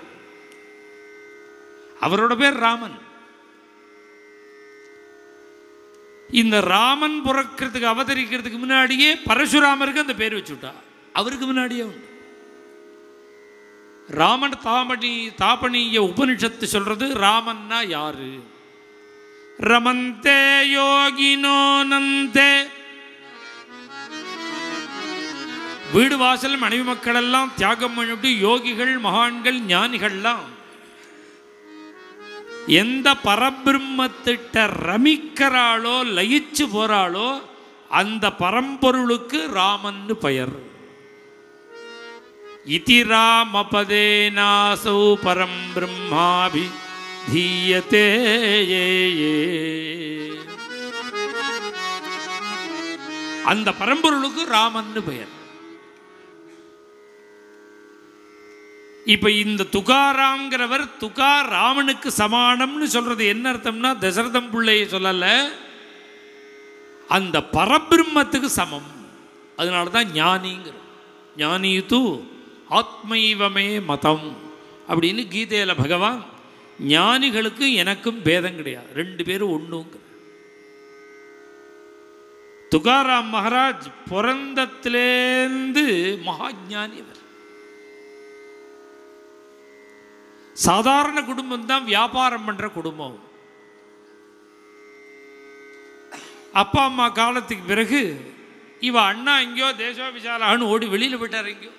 Speaker 1: அவரோட பேர் ராமன். இந்த ராமன் பிறக்கிறதுக்கு அவதரிக்கிறதுக்கு முன்னாடியே பரசுராமருக்கு அந்த பேர் வச்சுட்டா. அவருக்கு முன்னாடியே உண்டு. ராமன் தாபனிய உபனிஷத்து சொல்றது ராமன்னா யாரு? ரமந்தே யோகினோ நந்தே. வீடு வாசல் மனைவி மக்கள் எல்லாம் தியாகம் பண்ணிட்டு யோகிகள், மகான்கள், ஞானிகள்லாம் எந்த பரபிரம்மத்திட்ட ரமிக்கிறாளோ, லயிச்சு போறாளோ அந்த பரம்பொருளுக்கு ராமன்னு பெயர். இதி ராமபதேனாசௌ பரம் பிரம்மாபி தீயதே. அந்த பரம்பொருளுக்கு ராமன்னு பெயர். இப்ப இந்த துகாராம்ங்கிறவர் துகா ராமனுக்கு சமானம்னு சொல்றது என்ன அர்த்தம்னா தசரதம் பிள்ளையை சொல்லல, அந்த பரபிரம்மத்துக்கு சமம். அதனாலதான் ஞானிங்கிறோம். ஞானி தூ ஆத்மைவமே மதம் அப்படின்னு கீதையில பகவான் ஞானிகளுக்கு எனக்கும் பேதம் கிடையாது, 2 பேரும் ஒண்ணுங்கிற. துகாராம் மகாராஜ் பிறந்தத்திலேருந்து மகாஞானி. அவர் சாதாரண குடும்பம் தான், வியாபாரம் பண்ற குடும்பம். அப்பா அம்மா காலத்துக்கு பிறகு இவ அண்ணா எங்கேயோ தேசோபிசாலான்னு ஓடி வெளியில் போயிட்டார். எங்கேயோ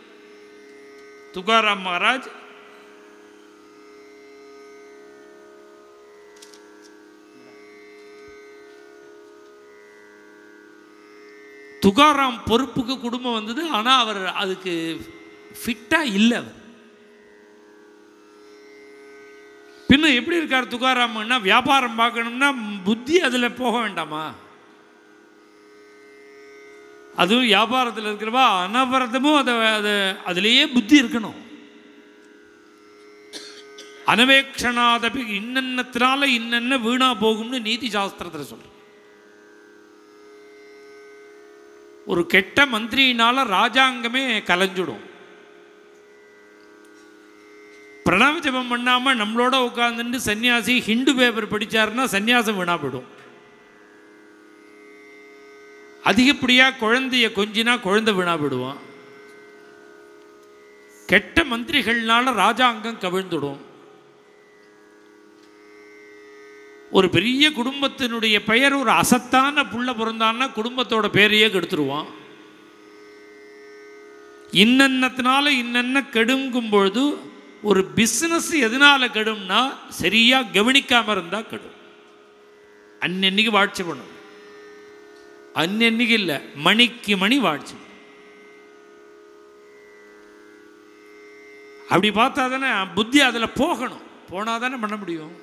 Speaker 1: துகாராம் மகாராஜ் துகாராம் பொறுப்புக்கு குடும்பம் வந்தது. ஆனால் அவர் அதுக்கு ஃபிட்டா இல்லை. அவர் பின்ன எப்படி இருக்கார் துகாராமன்னா, வியாபாரம் பார்க்கணும்னா புத்தி அதில் போக வேண்டாமா? அதுவும் வியாபாரத்தில் இருக்கிறவா அனவரதமும் அதிலேயே புத்தி இருக்கணும். அனவேக்ஷணாதபி இன்னென்னத்தினால இன்னென்ன வீணா போகும்னு நீதி சாஸ்திரத்தில் சொல்ற. ஒரு கெட்ட மந்திரியினால ராஜாங்கமே கலைஞ்சிடும். பிரணவ ஜபம் பண்ணாம நம்மளோட உட்கார்ந்துட்டு சன்னியாசி ஹிந்து பேப்பர் படிச்சாருன்னா சன்னியாசம் வீணா போயிடும். அதிகப்படியா குழந்தைய கொஞ்சினா குழந்தை வீணா போயிடுவான். கெட்ட மந்திரிகள்னால ராஜாங்கம் கவிழ்ந்துடும். ஒரு பெரிய குடும்பத்தினுடைய பெயர் ஒரு அசத்தான புள்ள பிறந்தான்னா குடும்பத்தோட பேரையே கெடுத்துருவான். இன்னத்தினால இன்னென்ன கெடுங்கும் பொழுது ஒரு பிஸ்னஸ் எதனால கெடும்னா சரியா கவனிக்காம இருந்தா கெடும். அன்னன்னைக்கு வாழ்ச்சி பண்ணும், அன்னன்னைக்கு இல்லை மணிக்கு மணி வாழ்ச்சி. அப்படி பார்த்தா தானே புத்தி அதில் போகணும், போனால் தானே பண்ண முடியும்.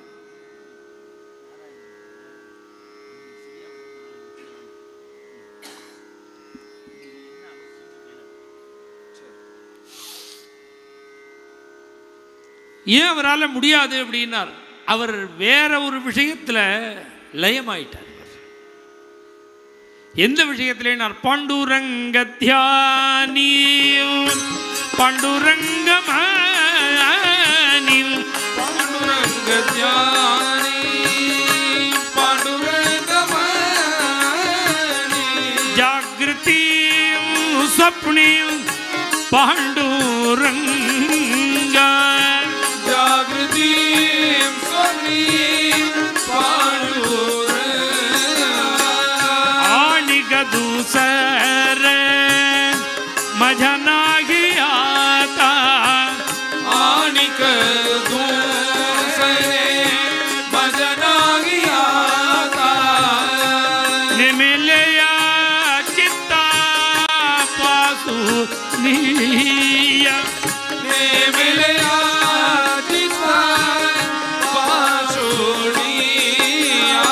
Speaker 1: ஏன் அவரால் முடியாது அப்படின்னார், அவர் வேற ஒரு விஷயத்தில் லயமாயிட்டார். எந்த விஷயத்திலேனார்? பாண்டுரங்க தியானி பாண்டுரங்கமானி
Speaker 2: பாண்டுரங்க தியானி பாண்டுரங்கமானி
Speaker 1: ஜாகிருதி ஸ்வப்னி பாண்டுரங்க
Speaker 2: ஜாகிருதி ஸ்வப்னி
Speaker 1: दूसर मजा नाही आता
Speaker 2: आनिक दूसरे मजा नाही आता
Speaker 1: निमिलया चित्ता पासू निया
Speaker 2: निमिलया चित्ता पासू निया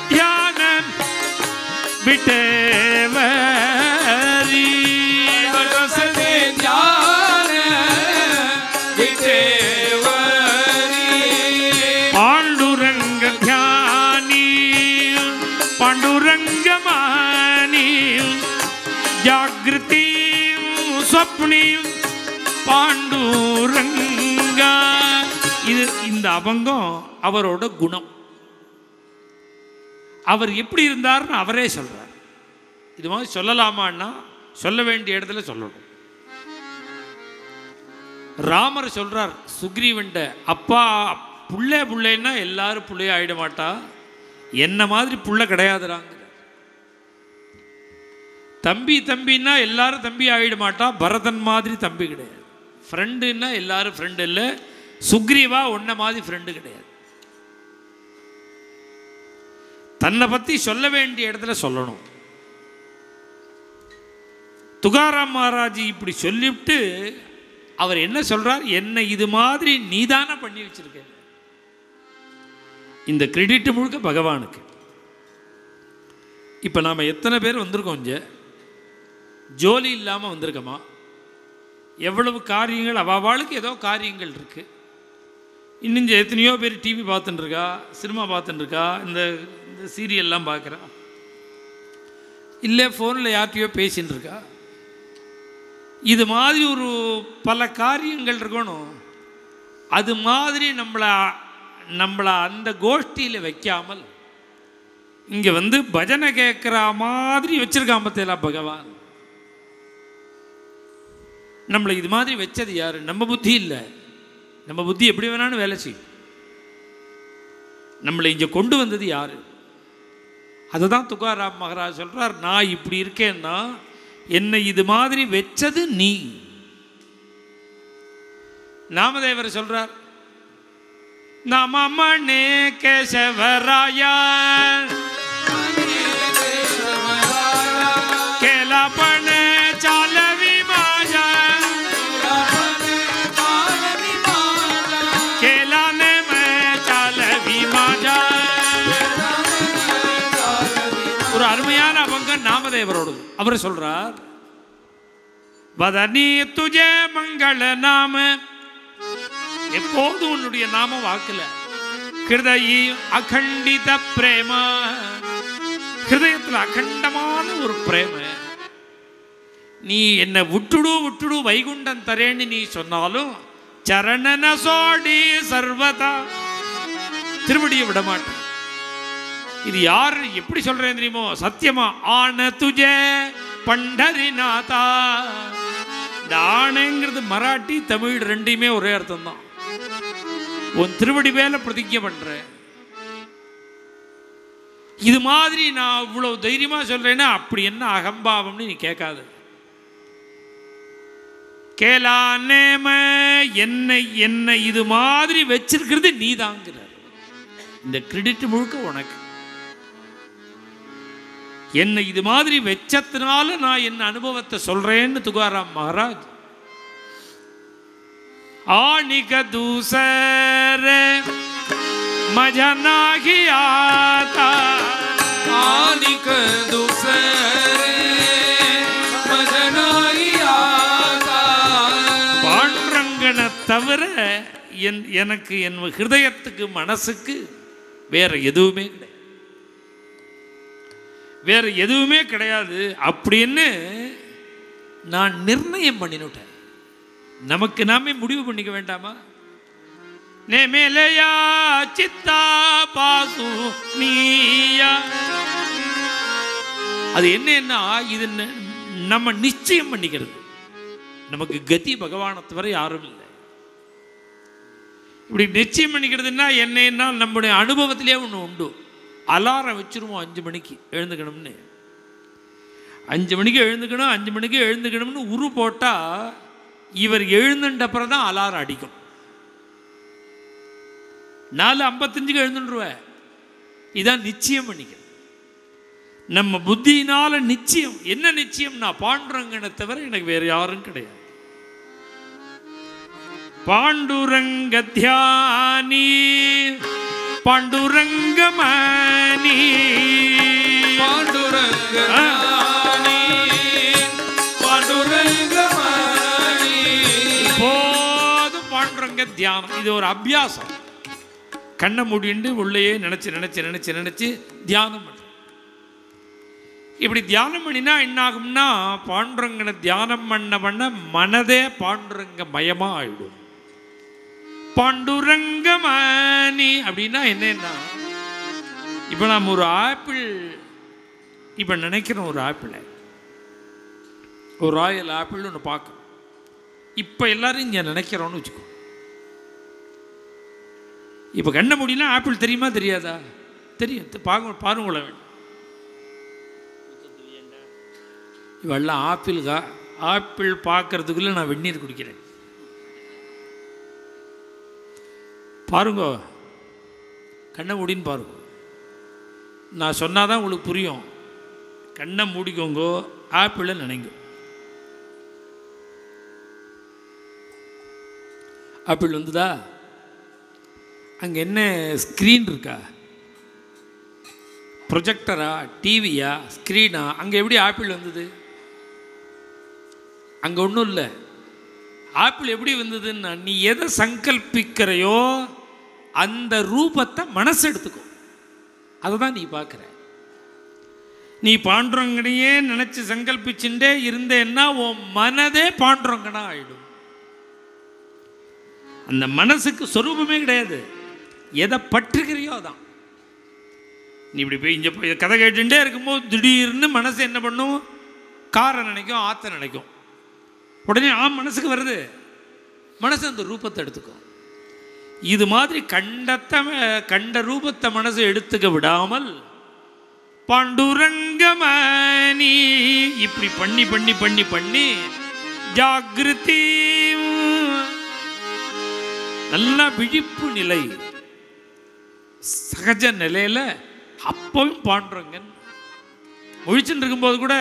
Speaker 2: ध्यान बिटेवरी बरसते ध्यान बिटेवरी
Speaker 1: पांडुरंग ध्यानी पांडुरंग मानी जागृति स्वप्नी पांडुरंगा. இது இந்த அபங்கம் அவரோட குணம். அவர் எப்படி இருந்தார்னு அவரே சொல்றார். இது மாதிரி சொல்லலாமான்னா சொல்ல வேண்டிய இடத்துல சொல்லணும். ராமர் சொல்றார் சுக்ரீவன்ட, அப்பா புள்ளைன்னா எல்லாரும் புள்ளைய ஆயிட மாட்டா, என்ன மாதிரி புள்ள கிடையாதுறாங்க. தம்பின்னா எல்லாரும் தம்பி ஆயிட மாட்டா, பரதன் மாதிரி தம்பி கிடையாது. ஃப்ரெண்டுன்னா எல்லாரும் ஃப்ரெண்டு இல்லை, சுக்ரீவா உன்ன மாதிரி ஃப்ரெண்டு கிடையாது. தன்னை பற்றி சொல்ல வேண்டிய இடத்துல சொல்லணும். துகாராம் மகாராஜ் இப்படி சொல்லிவிட்டு அவர் என்ன சொல்றார், என்ன இது மாதிரி நீதான பண்ணி வச்சிருக்க. இந்த கிரெடிட் முழுக்க பகவானுக்கு. இப்போ நாம் எத்தனை பேர் வந்திருக்கோம், இங்கே ஜோலி இல்லாமல் வந்திருக்கோமா? எவ்வளவு காரியங்கள், அவாளுக்கு ஏதோ காரியங்கள் இருக்கு. இன்னும் எத்தனையோ பேர் டிவி பார்த்துட்டுருக்கா, சினிமா பார்த்துட்டுருக்கா, இந்த சீரியல்லாம் பார்க்குறா, இல்லை ஃபோனில் யார்கிட்டையோ பேசின்னு இருக்கா. இது மாதிரி ஒரு பல காரியங்கள் இருக்கணும். அது மாதிரி நம்மளை அந்த கோஷ்டியில் வைக்காமல் இங்கே வந்து பஜனை கேட்குற மாதிரி வச்சிருக்காம பார்த்தீங்களா பகவான். நம்மளை இது மாதிரி வச்சது யார்? நம்ம புத்தி இல்லை, நம்ம புத்தி எப்படி வேணாலும் வேலை செய்யும். நம்மளை இங்கே கொண்டு வந்தது யாரு? அதுதான் துகாராம் மகாராஜ் சொல்றார், நான் இப்படி இருக்கேன்னா என்னை இது மாதிரி வச்சது நீ. நாமதேவர் சொல்றார், நமமனே கேசவராயா கேலாபண சாலவி மாயா கேலானே மே சாலவி மாயா. ஒரு அருமையான அபங்கம் நாமதேவரோடு. அவர் சொல்றார், வதனி துஜே மங்கள நாம, எப்போதும் உன்னுடைய நாம வாக்குல ஹிருதயி அகண்டித பிரேம, ஹிருதயத்தில் அகண்டமான ஒரு பிரேம. நீ என்ன விட்டுடு வைகுண்டம் தரேன்னு நீ சொன்னாலும் சரணன சோடி சர்வதா, திருவடியை விட மாட்டேன். இது யாரு எப்படி சொல்றேன் தெரியுமோ? சத்தியமா ஆன துஜே பண்டரிநாதா. இந்த ஆணைங்கிறது மராட்டி தமிழ் ரெண்டையுமே ஒரே அர்த்தம் தான். உன் திருவடி மேல பிரதிஜை பண்றேன். இது மாதிரி நான் இவ்வளவு தைரியமா சொல்றேன்னா அப்படி என்ன அகம்பாவம்னு நீ கேட்காது. கேலானேம, என்னை என்னை இது மாதிரி வச்சிருக்கிறது நீ தாங்கிறார். இந்த கிரெடிட் முழுக்க உனக்கு. என்னை இது மாதிரி வெச்சத்தினால நான் என்ன அனுபவத்தை சொல்றேன்னு துகாராம் மகாராஜ். ஆணிக தூசர மஜனாகி ஆதா,
Speaker 2: ஆணிக தூசர மஜனாகி ஆதா.
Speaker 1: பாண்டரங்கனை தவிர எனக்கு என் ஹிருதயத்துக்கு மனசுக்கு வேற எதுவுமே கிடையாது, வேற எதுவுமே கிடையாது அப்படின்னு நான் நிர்ணயம் பண்ணிவிட்டேன். நமக்கு நாமே முடிவு பண்ணிக்க வேண்டாமா? நே மேலையா சித்தா பாசு நீயா. அது என்னன்னா இது நம்ம நிச்சயம் பண்ணிக்கிறது. நமக்கு கதி பகவானை தவிர யாரும் இல்லை. இப்படி நிச்சயம் பண்ணிக்கிறதுனா என்னன்னா நம்முடைய அனுபவத்திலே ஒன்று உண்டு. அலாரம் வச்சிருவோம் 5 மணிக்கு எழுந்துக்கணும்னு. 5 மணிக்கு எழுந்துக்கணும், 5 மணிக்கு எழுந்துக்கணும்னு உரு போட்டால் இவர் எழுந்துட்டப்புறம் தான் அலாரம் அடிக்கும். 4:55 எழுந்துருவேன். இதான் நிச்சயம் பண்ணிக்க. நம்ம புத்தியினால நிச்சயம். என்ன நிச்சயம்? நான் பாண்டுரங்கனை தவிர எனக்கு வேற யாரும் கிடையாது. பாண்டுரங்க தியானி பாண்டுரங்கமணி
Speaker 2: பாண்டுரங்கமணி பாண்டுரங்கமணி.
Speaker 1: போதும் பாண்டுரங்க தியானம். இது ஒரு அபியாசம். கண்ணை மூடிண்டு உள்ளேயே நினைச்சு நினைச்சு நினைச்சு நினைச்சு தியானம் பண்ண. இப்படி தியானம் பண்ணினா என்ன ஆகும்னா, பாண்டுரங்கனை தியானம் பண்ண பண்ண மனதே பாண்டுரங்க மயமா ஆயிடும். பாண்டுரங்கமணி அப்படின்னா என்னன்னா, இப்போ நாம் ஒரு ஆப்பிள் இப்போ நினைக்கிறோம், ஒரு ஆப்பிளை, ஒரு ராயல் ஆப்பிள் ஒன்று பார்க்கணும். இப்போ எல்லாரும் இங்கே நினைக்கிறோன்னு வச்சுக்கோ. இப்போ கண்ண முடியல ஆப்பிள் தெரியுமா தெரியாதா? தெரியும். பாருங்கள வேணும். இவெல்லாம் ஆப்பிள் பார்க்கறதுக்குள்ள நான் வெந்நீர் குடிக்கிறேன். பாருங்க, கண்ணை மூடின்னு பாருங்க. நான் சொன்னாதான் உங்களுக்கு புரியும். கண்ணை மூடிக்கோங்க, ஆப்பிளை நினைங்க. ஆப்பிள் வந்துதா? அங்கே என்ன ஸ்க்ரீன் இருக்கா? ப்ரொஜெக்டரா, டிவியா, ஸ்க்ரீனா? அங்கே எப்படி ஆப்பிள் வந்தது? அங்கே ஒன்றும் இல்லை. ஆப்பிள் எப்படி வந்ததுன்னா, நீ எதை சங்கல்பிக்கிறையோ அந்த ரூபத்தை மனசு எடுத்துக்கோ. அதை தான் நீ பார்க்குற. நீ பாண்டுரங்கனையே நினச்சி சங்கல்பிச்சுட்டே இருந்தேன்னா உன் மனதே பாண்டுரங்கனா ஆயிடும். அந்த மனசுக்கு சொரூபமே கிடையாது. எதை பற்றுக்கிறையோ அதான். நீ இப்படி போய் இங்கே போய் கதை கேட்டுட்டே இருக்கும்போது திடீர்னு மனசு என்ன பண்ணும்? காரை நினைக்கும், ஆற்ற நினைக்கும். உடனே மனசுக்கு வருது. மனசு அந்த ரூபத்தை எடுத்துக்கும். இது மாதிரி கண்ட ரூபத்தை மனசு எடுத்துக்க விடாமல் பாண்டுரங்கமணி இப்படி பண்ணி பண்ணி பண்ணி பண்ணி ஜாகிருதி நல்ல விழிப்பு நிலை சகஜ நிலையில அப்பவும் பாண்டுரங்கன் முழிச்சுட்டு இருக்கும்போது கூட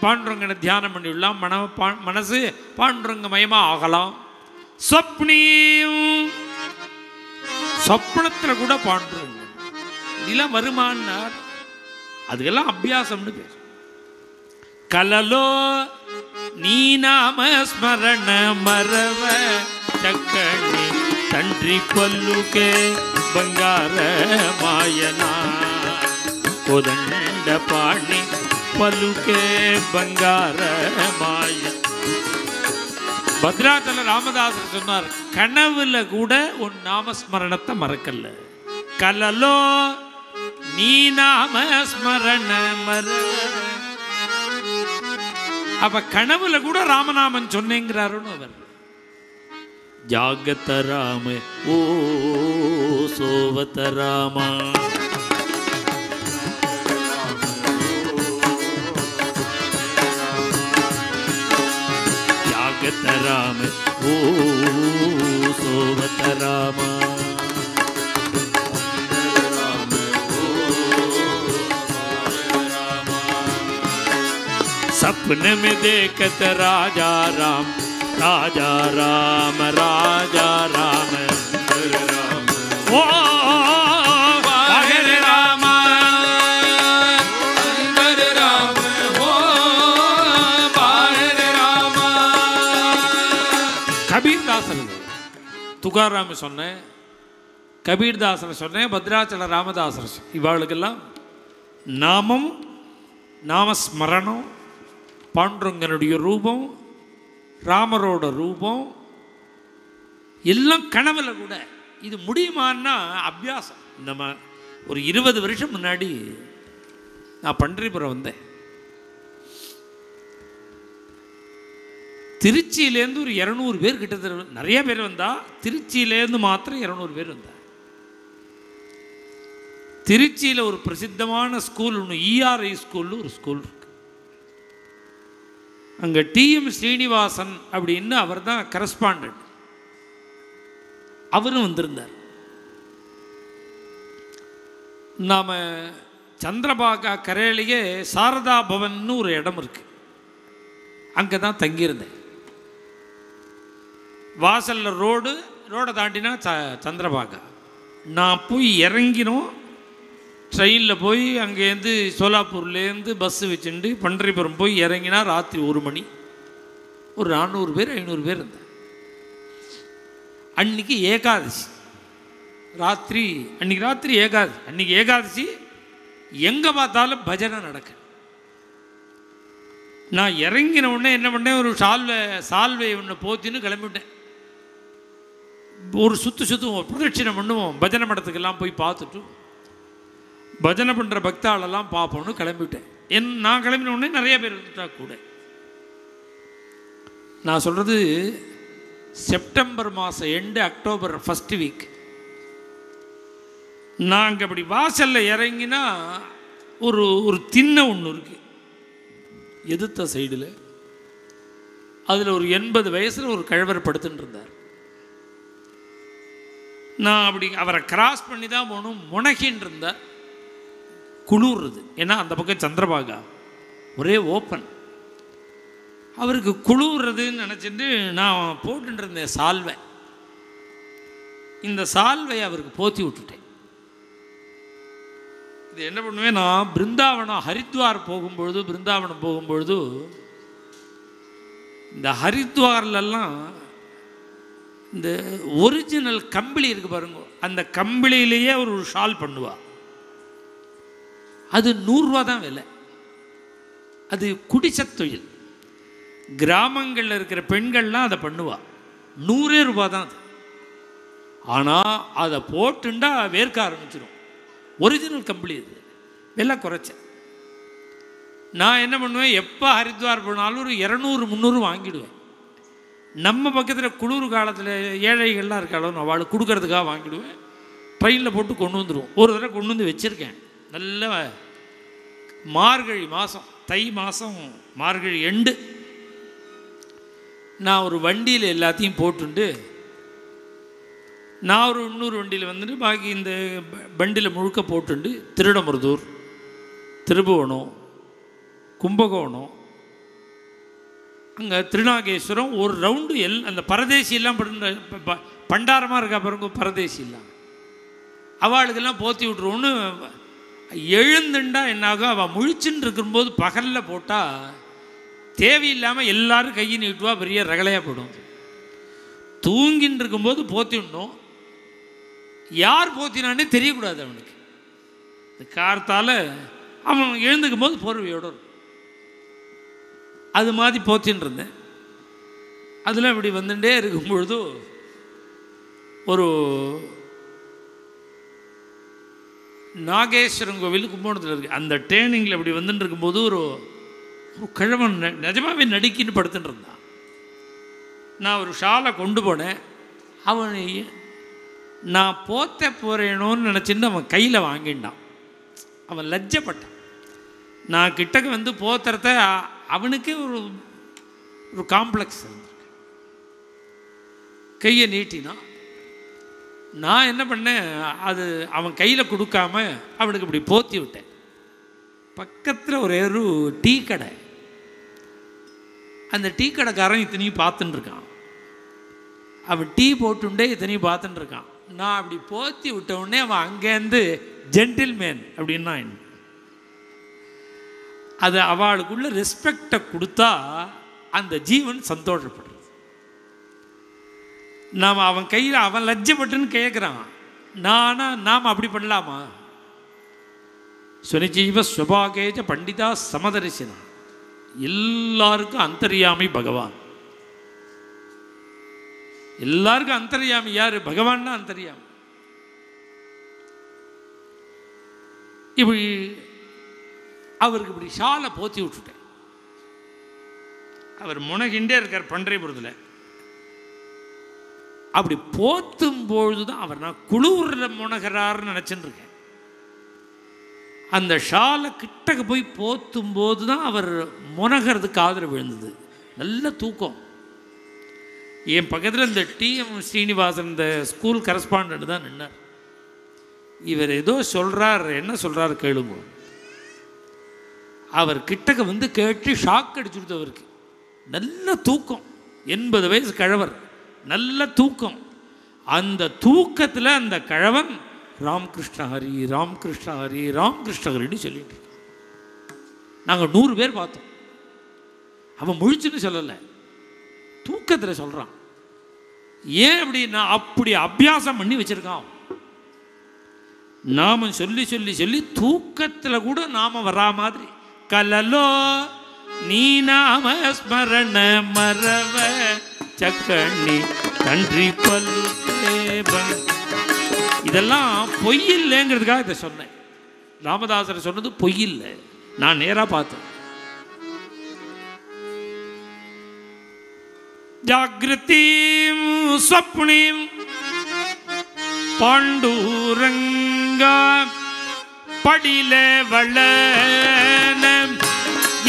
Speaker 1: பாண்டுரங்கனை தியானம் பண்ணிவிடலாம். மனசு பாண்டுரங்கமயமா ஆகலாம். சொப்னத்தில் கூட பாண்டுரங்கன் இதெல்லாம் வருமானார். அதுக்கெல்லாம் அபியாசம்னு பேர். கலலோ நீ நாம ஸ்மரண மரவ ಚಕ್ಕಣಿ ತಂಡ್ರಿ ಪಲ್ಲುಕೆ ಬಂಗಾರ ಮಾಯನ ಕೋದಂಡ ಪಾಣಿ ಪಲ್ಲುಕೆ ಬಂಗಾರ மாய. பத்ராச்சல ராமதாசர் சொன்னார், கனவுல கூட உன் நாமஸ்மரணத்தை மறக்கல. கலலோ நீ நாமஸ்மரண மரவ. அப்ப கனவுல கூட ராமநாமன் சொன்னேங்கிறாருன்னு அவர். ಜಾಗತ ರಾಮ ಓ ಸೋವತ ರಾಮ ಜಾಗತ ರಾಮ ಓ ಸೋವತ ರಾಮ सपने में देखत राजा राम राजा राम राजा राम ओ बाहर राम अंदर राम ओ बाहर राम. கபீர்தாசன் துகாராம் சொன்னேன், கபீர்தாசன் சொன்னேன், பத்ராச்சல ராமதாசர் இவாளுக்கெல்லாம் நாமம் நாமஸ்மரணம் பாண்டுரங்கனுடைய ரூபம் ராமரோட ரூபம் எல்லாம் கனவுல கூட. இது முடியுமான்னா அபியாசம். நம்ம ஒரு 20 வருஷம் முன்னாடி நான் பன்றிபுரம் வந்தேன். திருச்சியிலேருந்து ஒரு 200 பேர் கிட்டத்தட்ட, நிறைய பேர் வந்தா, திருச்சியிலேருந்து மாத்திரம் 200 பேர் வந்தா. திருச்சியில் ஒரு பிரசித்தமான ஸ்கூல் ஒன்று, ERI ஸ்கூல்னு ஒரு ஸ்கூல் இருக்கு. அங்கே TM ஸ்ரீனிவாசன் அப்படின்னு அவர் தான் கரஸ்பாண்டன்ட், அவரும் வந்திருந்தார். நாம் சந்திரபாகா கரையிலேயே சாரதா பவன்னு ஒரு இடம் இருக்கு, அங்கே தான் தங்கியிருந்தேன். வாசலில் ரோடை தாண்டினா சந்திரபாகா. நான் போய் இறங்கினோம், ட்ரெயினில் போய் அங்கேருந்து சோலாப்பூர்லேருந்து பஸ்ஸு வச்சுட்டு பன்றிபுரம் போய் இறங்கினா ராத்திரி 1 மணி. ஒரு 400 பேர் 500 பேர் இருந்தேன். அன்றைக்கி ஏகாதசி ராத்திரி, அன்றைக்கி ராத்திரி ஏகாதசி. அன்றைக்கி ஏகாதசி எங்கே பார்த்தாலும் பஜனை நடக்க. நான் இறங்கின உடனே என்ன பண்ணேன், ஒரு சால்வை ஒன்று போத்தின்னு கிளம்பிவிட்டேன். ஒரு சுற்றுவோம், பிரதட்சிணை பண்ணுவோம், பஜனை மடத்துக்கெல்லாம் போய் பார்த்துட்டு பஜனை பண்ணுற பக்தாளெல்லாம் பார்ப்போன்னு கிளம்பிவிட்டேன். நான் கிளம்பின உடனே நிறைய பேர் வந்துட்டா கூட. நான் சொல்கிறது செப்டம்பர் மாதம் எண்டு, அக்டோபர் ஃபஸ்ட்டு வீக். நாங்கள் அப்படி வாசலில் இறங்கினா ஒரு திண்ணை ஒன்று இருக்குது எதிர்த்த சைடில். அதில் ஒரு 80 வயசில் ஒரு கழவர் படுத்துட்டு இருந்தார். நான் அப்படி அவரை கிராஸ் பண்ணி தான் போகணும். முனகின்னு இருந்தார், குளிர்றது. ஏன்னா அந்த பக்கம் சந்திரபாகா ஒரே ஓப்பன். அவருக்கு குளிர்றதுன்னு நினச்சிட்டு நான் போட்டுட்டு இருந்தேன் சால்வை. இந்த சால்வையை அவருக்கு போத்தி விட்டுட்டேன். இது என்ன பண்ணுவேன், நான் பிருந்தாவனம் ஹரித்வார் போகும்பொழுது இந்த ஹரித்வார்லாம் இந்த ஒரிஜினல் கம்பிளி இருக்கு பாருங்க, அந்த கம்பிளியிலேயே ஒரு ஷால் பண்ணுவா. அது 100 ரூபா தான் விலை. அது குடிசை தொழில். கிராமங்களில் இருக்கிற பெண்கள்லாம் அதை பண்ணுவா. 100 ரூபா தான் அது. ஆனால் அதை போட்டுண்டா வேர்க்க ஆரம்பிச்சிடும். ஒரிஜினல் கம்பளி அது, விலை குறைச்ச. நான் என்ன பண்ணுவேன், எப்போ ஹரித்வார் போனாலும் ஒரு 200-300 வாங்கிடுவேன். நம்ம பக்கத்தில் குளிர் காலத்தில் ஏழைகள்லாம் இருக்காளோ அவளுக்கு கொடுக்கறதுக்காக வாங்கிடுவேன். ட்ரெயினில் போட்டு கொண்டு வந்துடுவோம். ஒரு தடவை கொண்டு வந்து வச்சுருக்கேன். நல்ல மார்கழி மாதம், தை மாதம், மார்கழி எண்டு. நான் ஒரு வண்டியில் எல்லாத்தையும் போட்டுண்டு நான் ஒரு இன்னொரு வண்டியில் வந்துட்டு பாக்கி இந்த வண்டியில் முழுக்க போட்டுண்டு திருடமருதூர், திருபுவனம், கும்பகோணம், அங்கே திருநாகேஸ்வரம் ஒரு ரவுண்டு அந்த பரதேசியெல்லாம் பண்டாரமாக இருக்கா பாருங்க, பரதேசியெல்லாம் அவளுக்கெல்லாம் போற்றி விட்ருவோன்னு எழுந்துண்டா என்னாகும், அவள் முழிச்சுன்னு இருக்கும்போது பகலில் போட்டால் தேவையில்லாமல் எல்லாரும் கையை நீட்டுவா, பெரிய ரகலையாக போடும். தூங்கின்னு இருக்கும்போது போற்றி விடணும். யார் போத்தினானே தெரியக்கூடாது அவனுக்கு. இந்த கார்த்தால் அவன் எழுந்துக்கும் போது போர்வையோடு அது மாதிரி போத்தின்னு இருந்தேன். அதில் இப்படி வந்துட்டே இருக்கும்பொழுது ஒரு நாகேஸ்வரன் கோவில் கும்பகோணத்தில் இருக்குது. அந்த ட்ரெயினிங்கில் இப்படி வந்துட்டு இருக்கும்போது ஒரு கிழவன் நிஜமாகவே நடிக்கின்னு படுத்துட்டு இருந்தான். நான் ஒரு ஷாலை கொண்டு போனேன். அவன் நான் போத்த போகிறேனோன்னு நினச்சின்னு அவன் கையில் வாங்கிட்டான். அவன் லஜ்ஜப்பட்டான். நான் கிட்டக்கு வந்து போத்துறத அவனுக்கே ஒரு காம்ப்ளெக்ஸ் இருந்திருக்கு. கையை நீட்டினான். நான் என்ன பண்ணேன், அது அவன் கையில் கொடுக்காம அவனுக்கு இப்படி போத்தி விட்டேன். பக்கத்தில் ஒரே ஒரு டீ கடை. அந்த டீ கடைக்காரன் இத்தனையும் பார்த்துட்டு இருக்கான். அவன் டீ போட்டுண்டே இத்தனையும் பார்த்துட்டு இருக்கான். நான் அப்படி போத்தி விட்ட உடனே அவன் அங்கேருந்து ஜென்டில்மேன் அப்படின்னா என்ன, அது அவளுக்குள்ள ரெஸ்பெக்டை கொடுத்தா அந்த ஜீவன் சந்தோஷப்படுறது. நாம் அவன் கையில் அவன் லஜ்ஜப்பட்டுன்னு கேட்குறான். நாம் அப்படி பண்ணலாமா? சுனிஜீவ ஸ்வபாகேஜ பண்டிதா சமதரிசனா. எல்லாருக்கும் அந்தர்யாமி பகவான். எல்லாருக்கும் அந்தர்யாமி யாரு? பகவான் தான் அந்தர்யாமி. இப்படி அவருக்கு இப்படி ஷாலை போத்தி விட்டுட்டேன். அவர் முனகின்றே இருக்கார் பன்றையபுரத்தில். அப்படி போத்தும் பொழுது தான் அவர் நான் குளூரில் முனகிறார்னு நினச்சின்னு இருக்கேன். அந்த ஷாலை கிட்டக்க போய் போத்தும் போது தான் அவர் முனகிறதுக்கு ஆதரவு விழுந்தது. நல்ல தூக்கம். என் பக்கத்தில் இந்த டிஎம் ஸ்ரீனிவாசன் இந்த ஸ்கூல் கரஸ்பாண்டன்ட் தான் நின்னார். இவர் ஏதோ சொல்கிறார், என்ன சொல்கிறார் கேளுங்க. அவர் கிட்டக்க வந்து கேட்டு ஷாக் அடிச்சுடுது. அவருக்கு நல்ல தூக்கம். 80 வயசு கழவர், நல்ல தூக்கம். அந்த தூக்கத்தில் அந்த கழவன் ராமகிருஷ்ண ஹரி ராமகிருஷ்ண ஹரி ராமகிருஷ்ண ஹரின்னு சொல்லிட்டு இருக்கான். நாங்கள் 100 பேர் பார்த்தோம். அவன் முழிச்சுன்னு சொல்லலை, தூக்கத்தில் சொல்கிறான். ஏன் அப்படின்னா அப்படி அபியாசம் பண்ணி வச்சிருக்கான். நாம சொல்லி சொல்லி சொல்லி தூக்கத்தில் கூட நாம வரா மாதிரி. கலலோ நீ நாம ஸ்மரண மரவ சக்கண்ணி தன்றி பல்பன். இதெல்லாம் பொய் இல்லைங்கிறதுக்காக இதை சொன்னேன். ராமதாசர் சொன்னது பொய் இல்லை, நான் நேராக பார்த்தேன். ஜாகிருதீம் ஸ்வப்னீம் பாண்டூரங்கா படிலே வளன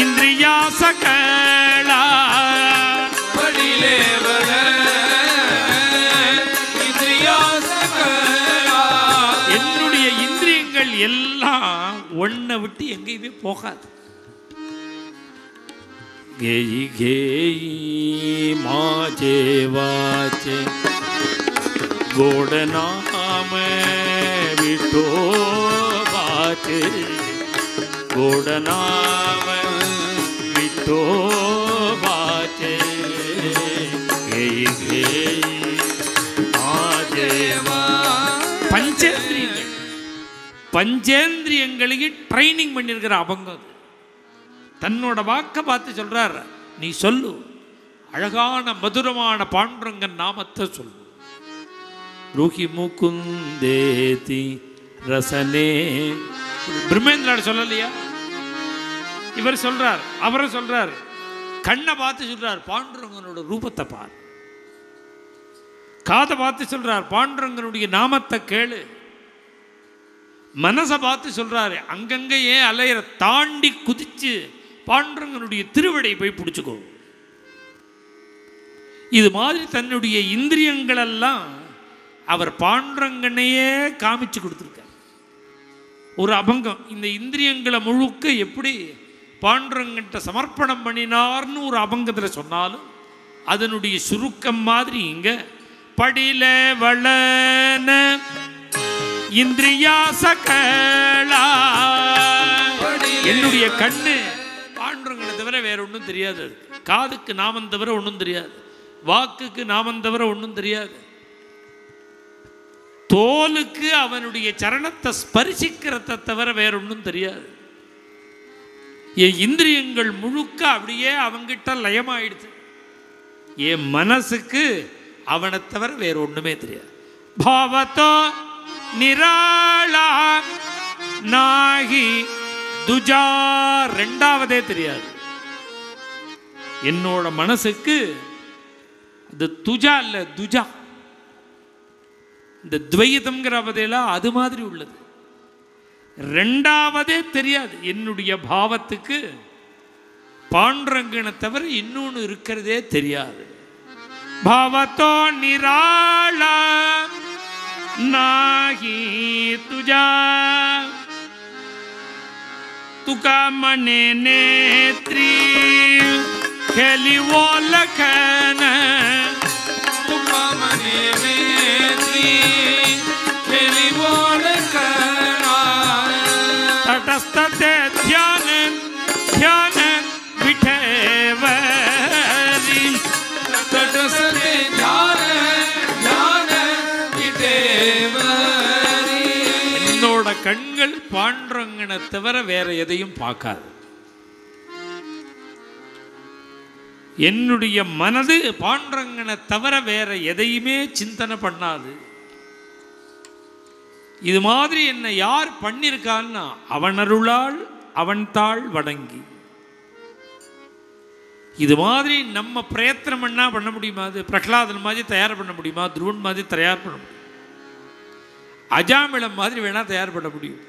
Speaker 1: இந்திரியா சகலா
Speaker 2: படிலே வளன இந்திரியா சகலா.
Speaker 1: என்னுடைய இந்திரியங்கள் எல்லாம் ஒன்றை விட்டு எங்கேயுமே போகாது. கேயி கேயி மாஜே வாச்சே गोड नाम विठो वाचे गोड नाम विठो वाचे गेई गेई आजेवा. பஞ்சேந்திரியங்கள், பஞ்சேந்திரியங்களுக்கு ட்ரைனிங் பண்ணியிருக்கிற அபங்கம். தன்னோட வாக்க பார்த்து சொல்றார், நீ சொல்லு, அழகான மதுரமான பாண்டுரங்கன் நாமத்தை சொல்லு. ரூஹி முகுந்தேதி ரசனே. பிரம்மேந்திரார் சொல்லலையா? இவர் சொல்றார், அவரை சொல்றார். கண்ணை பார்த்து சொல்றார், பாண்டுரங்கனோட ரூபத்தை பார். காதை பார்த்து சொல்றார் பாண்டுரங்கனுடைய நாமத்தை கேளு. மனசை பார்த்து சொல்றாரு அங்கங்க ஏன் அலையிற, தாண்டி குதிச்சு பாண்டுரங்கனுடைய திருவடை போய் பிடிச்சுக்கோ. இது மாதிரி தன்னுடைய இந்திரியங்களெல்லாம் அவர் பாண்டுரங்கனையே காமிச்சு கொடுத்துருக்கார். ஒரு அபங்கம் இந்த இந்திரியங்களை முழுக்க எப்படி பாண்டுரங்கிட்ட சமர்ப்பணம் பண்ணினார்னு ஒரு அபங்கத்தில் சொன்னாலும் அதனுடைய சுருக்கம் மாதிரி இங்க படில வளன இந்திரியா சகலா. என்னுடைய கண்ணு பாண்டுரங்கனை தவிர வேற ஒன்றும் தெரியாது, காதுக்கு நாமம் தவிர ஒன்றும் தெரியாது, வாக்குக்கு நாமம் தவிர ஒன்றும் தெரியாது, தோலுக்கு அவனுடைய சரணத்தை ஸ்பரிசிக்கிறத தவிர வேற ஒன்றும் தெரியாது. என் இந்திரியங்கள் முழுக்க அப்படியே அவங்கிட்ட லயமாயிடுச்சு. என் மனசுக்கு அவனை தவிர வேற ஒண்ணுமே தெரியாது. பாவத்தோ நிராளா நாகி துஜா, ரெண்டாவதே தெரியாது. என்னோட மனசுக்கு இது துஜா இல்ல துஜா, இந்த துவைதம்ங்கிற பதிலா அது மாதிரி உள்ளது, ரெண்டாவதே தெரியாது. என்னுடைய பாவத்துக்கு பாண்டுரங்கனை தவிர இன்னொன்று இருக்கிறதே தெரியாது. பாவத்தோ நிராளா நாகி துஜா तुका मने नेत्री खेली वो लखन,
Speaker 2: तुका मने नेत्री खेली वो लखन,
Speaker 1: तटस्थ ते ध्यान ध्यान विठेवरी,
Speaker 2: तटस्थ ते ध्यान ध्यान विठेवरी.
Speaker 1: என்னோட கண்கள் பாண்டுரங்கனை தவிர வேற எதையும் பார்க்காது. என்னுடைய மனது பாண்டுரங்கனை தவிர வேற எதையுமே சிந்தனை பண்ணாது. இது மாதிரி என்னை யார் பண்ணியிருக்கான்னா அவன் அருளால் அவன் தாள் வணங்கி. இது மாதிரி நம்ம பிரயத்தனம் பண்ண முடியுமா? அது பிரகலாதன் மாதிரி தயார் பண்ண முடியுமா? துருவன் மாதிரி தயார் பண்ண முடியும், அஜாமிளம் மாதிரி வேணா தயார் பண்ண முடியும்.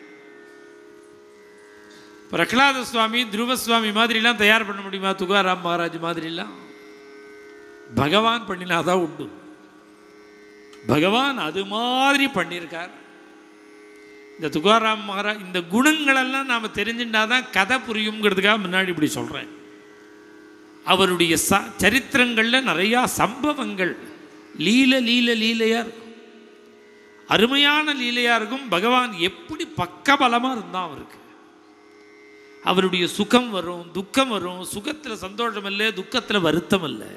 Speaker 1: பிரகலாத சுவாமி துருவ சுவாமி மாதிரிலாம் தயார் பண்ண முடியுமா? துகாராம் மகாராஜ் மாதிரிலாம் பகவான் பண்ணினாதான் உண்டு. பகவான் அது மாதிரி பண்ணியிருக்கார். இந்த துகாராம் மகாராஜ் இந்த குணங்களெல்லாம் நாம் தெரிஞ்சுட்டாதான் கதை புரியுங்கிறதுக்காக முன்னாடி இப்படி சொல்கிறேன். அவருடைய சரித்திரங்களில் நிறையா சம்பவங்கள் லீலையாக இருக்கும், அருமையான லீலையாக இருக்கும். பகவான் எப்படி பக்கபலமாக இருந்தான் அவருக்கு. அவருடைய சுகம் வரும், துக்கம் வரும், சுகத்தில் சந்தோஷம் இல்லை, துக்கத்தில் வருத்தம் இல்லை.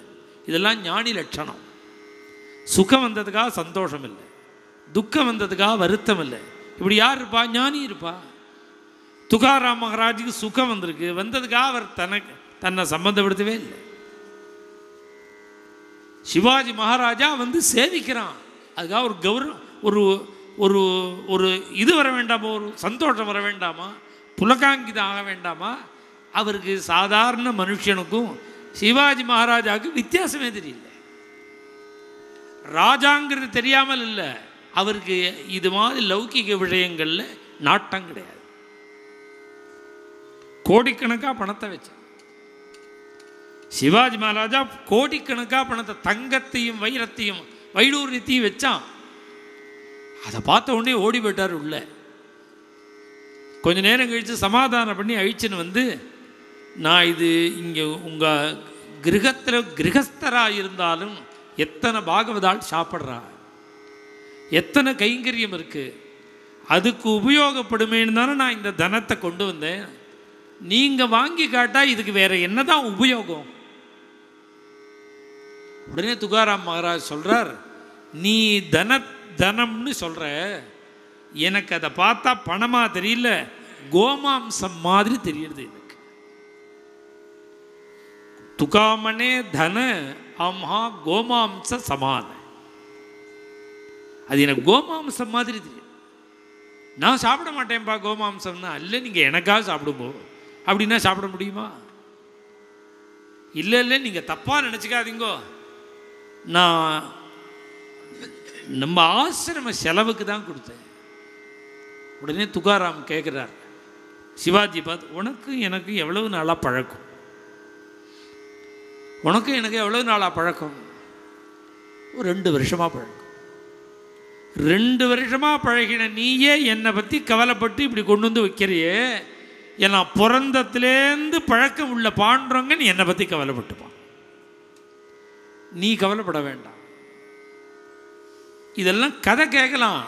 Speaker 1: இதெல்லாம் ஞானி லட்சணம். சுகம் வந்ததுக்காக சந்தோஷம் இல்லை, துக்கம் வந்ததுக்காக வருத்தம் இல்லை. இப்படி யார் இருப்பா? ஞானி இருப்பா. துகாராம் மகாராஜுக்கு சுகம் வந்திருக்கு, வந்ததுக்காக அவர் தன்னை சம்பந்தப்படுத்தவே இல்லை. சிவாஜி மகாராஜா வந்து சேவிக்கிறான், அதுக்காக ஒரு கௌரவம் ஒரு ஒரு ஒரு இது வர வேண்டாமா? ஒரு சந்தோஷம் வர வேண்டாமா? புலகாங்கிதம் ஆக வேண்டாமா? அவருக்கு சாதாரண மனுஷனுக்கும் சிவாஜி மகாராஜாவுக்கு வித்தியாசமே தெரியல. ராஜாங்கிறது தெரியாமல் இல்லை, அவருக்கு இது மாதிரி லௌகிக விஷயங்களில் நாட்டம் கிடையாது. கோடிக்கணக்காக பணத்தை வச்சார் சிவாஜி மகாராஜா, கோடிக்கணக்காக பணத்தை, தங்கத்தையும் வைரத்தையும் வைடூரியத்தையும் வச்சான். அதை பார்த்த உடனே ஓடி போயிட்டார் உள்ள. கொஞ்ச நேரம் கழித்து சமாதானம் பண்ணி அழிச்சுன்னு வந்து, நான் இது இங்கே உங்கள் கிரகஸ்தராக இருந்தாலும் எத்தனை பாகவதால் சாப்பிட்றா, எத்தனை கைங்கரியம் இருக்குது, அதுக்கு உபயோகப்படுமேன்னு தானே நான் இந்த தனத்தை கொண்டு வந்தேன். நீங்கள் வாங்கி காட்டால் இதுக்கு வேற என்ன தான் உபயோகம்? உடனே துகாராம் மகாராஜ் சொல்கிறார், நீ தனம்னு சொல்கிற, எனக்கு அதை பார்த்தா பணமாக தெரியல, கோமாம்சம் மாதிரி தெரியுது எனக்கு. துகாமனே தன அம்ஹா கோமாம்ச சமான, அது எனக்கு கோமாம்சம் மாதிரி தெரியும். நான் சாப்பிட மாட்டேன்ப்பா கோமாம்சம்னா. இல்லை, நீங்கள் எனக்காக சாப்பிடும்போ அப்படின்னா சாப்பிட முடியுமா? இல்லை, நீங்கள் தப்பாக நினச்சிக்காதீங்கோ. நான் நம்ம ஆசிரம செலவுக்கு தான் கொடுத்தேன். உடனே துகாராம் கேட்குறார் சிவாஜி பார்த்து, உனக்கு எனக்கு எவ்வளவு நாளாக பழக்கம்? உனக்கு எனக்கு எவ்வளவு நாளாக பழக்கம்? ஒரு 2 வருஷமாக பழக்கம். 2 வருஷமாக பழகின நீயே என்னை பற்றி கவலைப்பட்டு இப்படி கொண்டு வந்து வைக்கிறியே, ஏன்னா பிறந்தத்துலேருந்து பழக்கம் உள்ள பாண்டுறவங்க நீ என்னை பற்றி கவலைப்பட்டுப்பான், நீ கவலைப்பட வேண்டாம். இதெல்லாம் கதை கேட்கலாம்,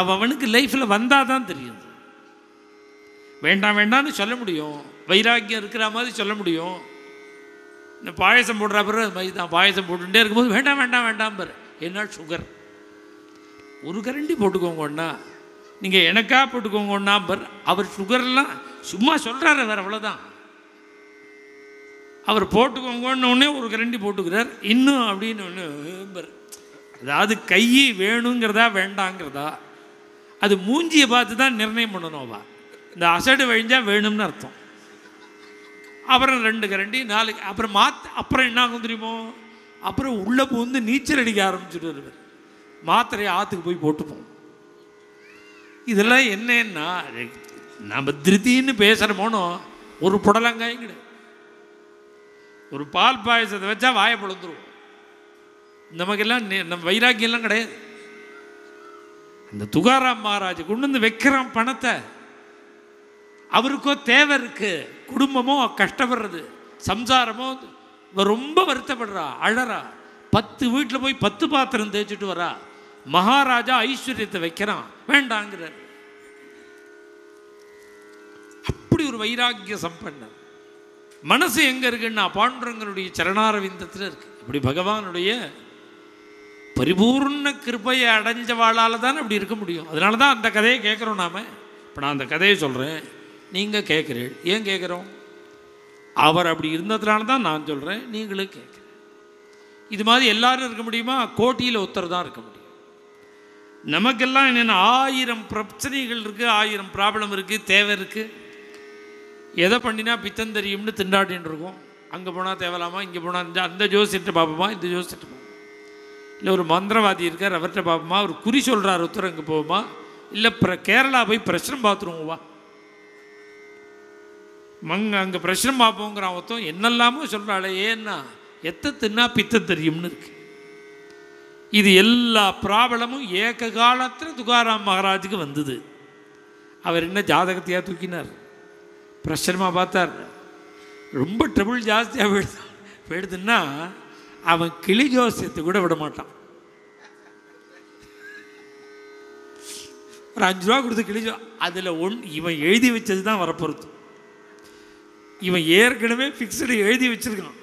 Speaker 1: அவனுக்கு லைஃப்பில் வந்தால் தான் தெரியும். வேண்டாம் வேண்டான்னு சொல்ல முடியும், வைராக்கியம் இருக்கிற மாதிரி சொல்ல முடியும். இந்த பாயசம் போடுற பிறகு அது மாதிரி தான், பாயசம் போட்டுகிட்டே இருக்கும்போது வேண்டாம் வேண்டாம் வேண்டாம் பாரு, என்ன சுகர், ஒரு கரண்டி போட்டுக்கோங்கண்ணா, நீங்கள் எனக்கா போட்டுக்கோங்கண்ணா பார். அவர் சுகர்லாம் சும்மா சொல்கிறாரு, வேறு அவ்வளோதான். அவர் போட்டுக்கோங்கன்னு ஒன்றே ஒரு கரண்டி போட்டுக்கிறார், இன்னும் அப்படின்னு ஒன்று பார். அதாவது கை வேணுங்கிறதா வேண்டாங்கிறதா அது மூஞ்சியை பார்த்து தான் நிர்ணயம் பண்ணணும்வா. இந்த அசடு வழிஞ்சால் வேணும்னு அர்த்தம். அப்புறம் 2 கரண்டி 4, அப்புறம் அப்புறம் என்ன ஆகும் தெரியுமோ, அப்புறம் உள்ளே பூந்து நீச்சல் அடிக்க ஆரம்பிச்சுட்டு வருவார். மாத்திரையை ஆற்றுக்கு போய் போட்டுப்போம். இதெல்லாம் என்னன்னா, நம்ம திருத்தின்னு பேசுகிறோமோனோ ஒரு புடலங்காயும் கிடையாது. ஒரு பால் பாயசத்தை வச்சா வாயை பொழுந்துருவோம். நமக்கெல்லாம் நம்ம வைராக்கியெல்லாம் கிடையாது. அந்த துகாராம் மகாராஜ் கொண்டு வந்து வைக்கிறான் பணத்தை. அவருக்கோ தேவை இருக்கு, குடும்பமோ கஷ்டப்படுறது, சம்சாரமோ ரொம்ப வருத்தப்படுறா, அழறா. 10 வீட்டில் போய் 10 பாத்திரம் தேய்ச்சிட்டு வரா. மகாராஜா ஐஸ்வர்யத்தை வைக்கிறான், வேண்டாங்கிறார். அப்படி ஒரு வைராக்கிய சம்பன்னர். மனசு எங்கே இருக்குன்னா பாண்டுரங்கனுடைய சரணாரவிந்தத்தில் இருக்கு. அப்படி பகவானுடைய பரிபூர்ண கிருபையை அடைஞ்சவாளால் தான் அப்படி இருக்க முடியும். அதனால தான் அந்த கதையை கேட்குறோம் நாம். இப்போ நான் அந்த கதையை சொல்கிறேன், நீங்கள் கேட்குறீர்கள். ஏன் கேட்குறோம்? அவர் அப்படி இருந்ததுனால தான் நான் சொல்கிறேன், நீங்களும் கேட்குறேன். இது மாதிரி எல்லாரும் இருக்க முடியுமா? கோட்டியில் ஒருத்தர் தான் இருக்க முடியும். நமக்கெல்லாம் என்னென்ன 1000 பிரச்சனைகள் இருக்குது, 1000 ப்ராப்ளம் இருக்குது, தேவை இருக்குது. எதை பண்ணினா பித்தம் தெரியும்னு திண்டாடின்னு இருக்கோம். அங்கே போனால் தேவலாமா, இங்கே போனால் அந்த ஜோசியத்தை பார்ப்போமா, இந்த ஜோசியத்தை பார்ப்போம். இல்லை ஒரு மந்திரவாதி இருக்கார், அவர்கிட்ட பார்ப்போமா, அவர் குறி சொல்கிறார், ஒருத்தர் அங்கே போவோமா, இல்லை கேரளா போய் பிரச்சனை பார்த்துருவோம். அங்கே பிரச்சனை பார்ப்போங்கிறான் ஒருத்தன். என்னெல்லாமோ சொல்கிறாள். ஏன்னா எத்தை தின்னா பித்தம் தெரியும்னு இருக்கு. இது எல்லா ப்ராப்ளமும் ஏக காலத்தில் துகாராம் மகாராஜுக்கு வந்தது. அவர் என்ன ஜாதகத்தையாக தூக்கினார், பிரச்சனமாக பார்த்தார். ரொம்ப ட்ரபிள் ஜாஸ்தியாக போயிடுதுன்னா அவன் கிளி ஜோசியத்தை கூட விட மாட்டான். ஒரு 5 ரூபா கொடுத்து கிளி அதில் இவன் எழுதி வச்சது தான் வரப்போகிறது. இவன் ஏற்கனவே ஃபிக்ஸடு எழுதி வச்சிருக்கான்,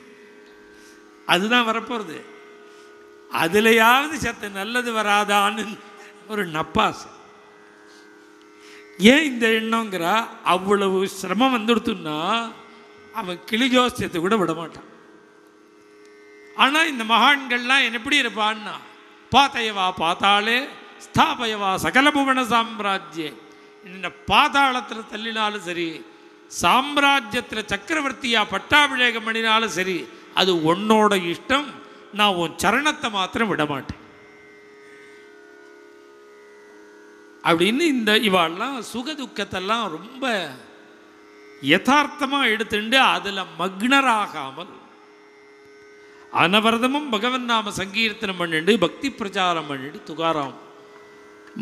Speaker 1: அதுதான் வரப்போகிறது. அதுலையாவது சத்து நல்லது வராதான்னு ஒரு நப்பாசை. ஏன் இந்த எண்ணங்கிறா, அவ்வளவு சிரமம் வந்துடுத்துன்னா அவன் கிளி ஜோசியத்தை கூட விட மாட்டான். ஆனால் இந்த மகான்கள்லாம் எப்படி இருப்பான்னா, பாத்தையவா பாத்தாளே ஸ்தாபயவா சகல புவன சாம்ராஜ்யே. இந்த பாதாளத்தில் தள்ளினாலும் சரி, சாம்ராஜ்யத்தில் சக்கரவர்த்தியாக பட்டாபிஷேகம் பண்ணினாலும் சரி, அது உன்னோட இஷ்டம், நான் உன் சரணத்தை மாத்திரம் விட மாட்டேன் அப்படின்னு இந்த இவாள்லாம் சுகதுக்கத்தெல்லாம் ரொம்ப யதார்த்தமாக எடுத்துட்டு அதில் மக்னராகாமல் அனவரதமும் பகவன் நாம சங்கீர்த்தனம் பண்ணிட்டு பக்தி பிரச்சாரம் பண்ணிட்டு துகாராம்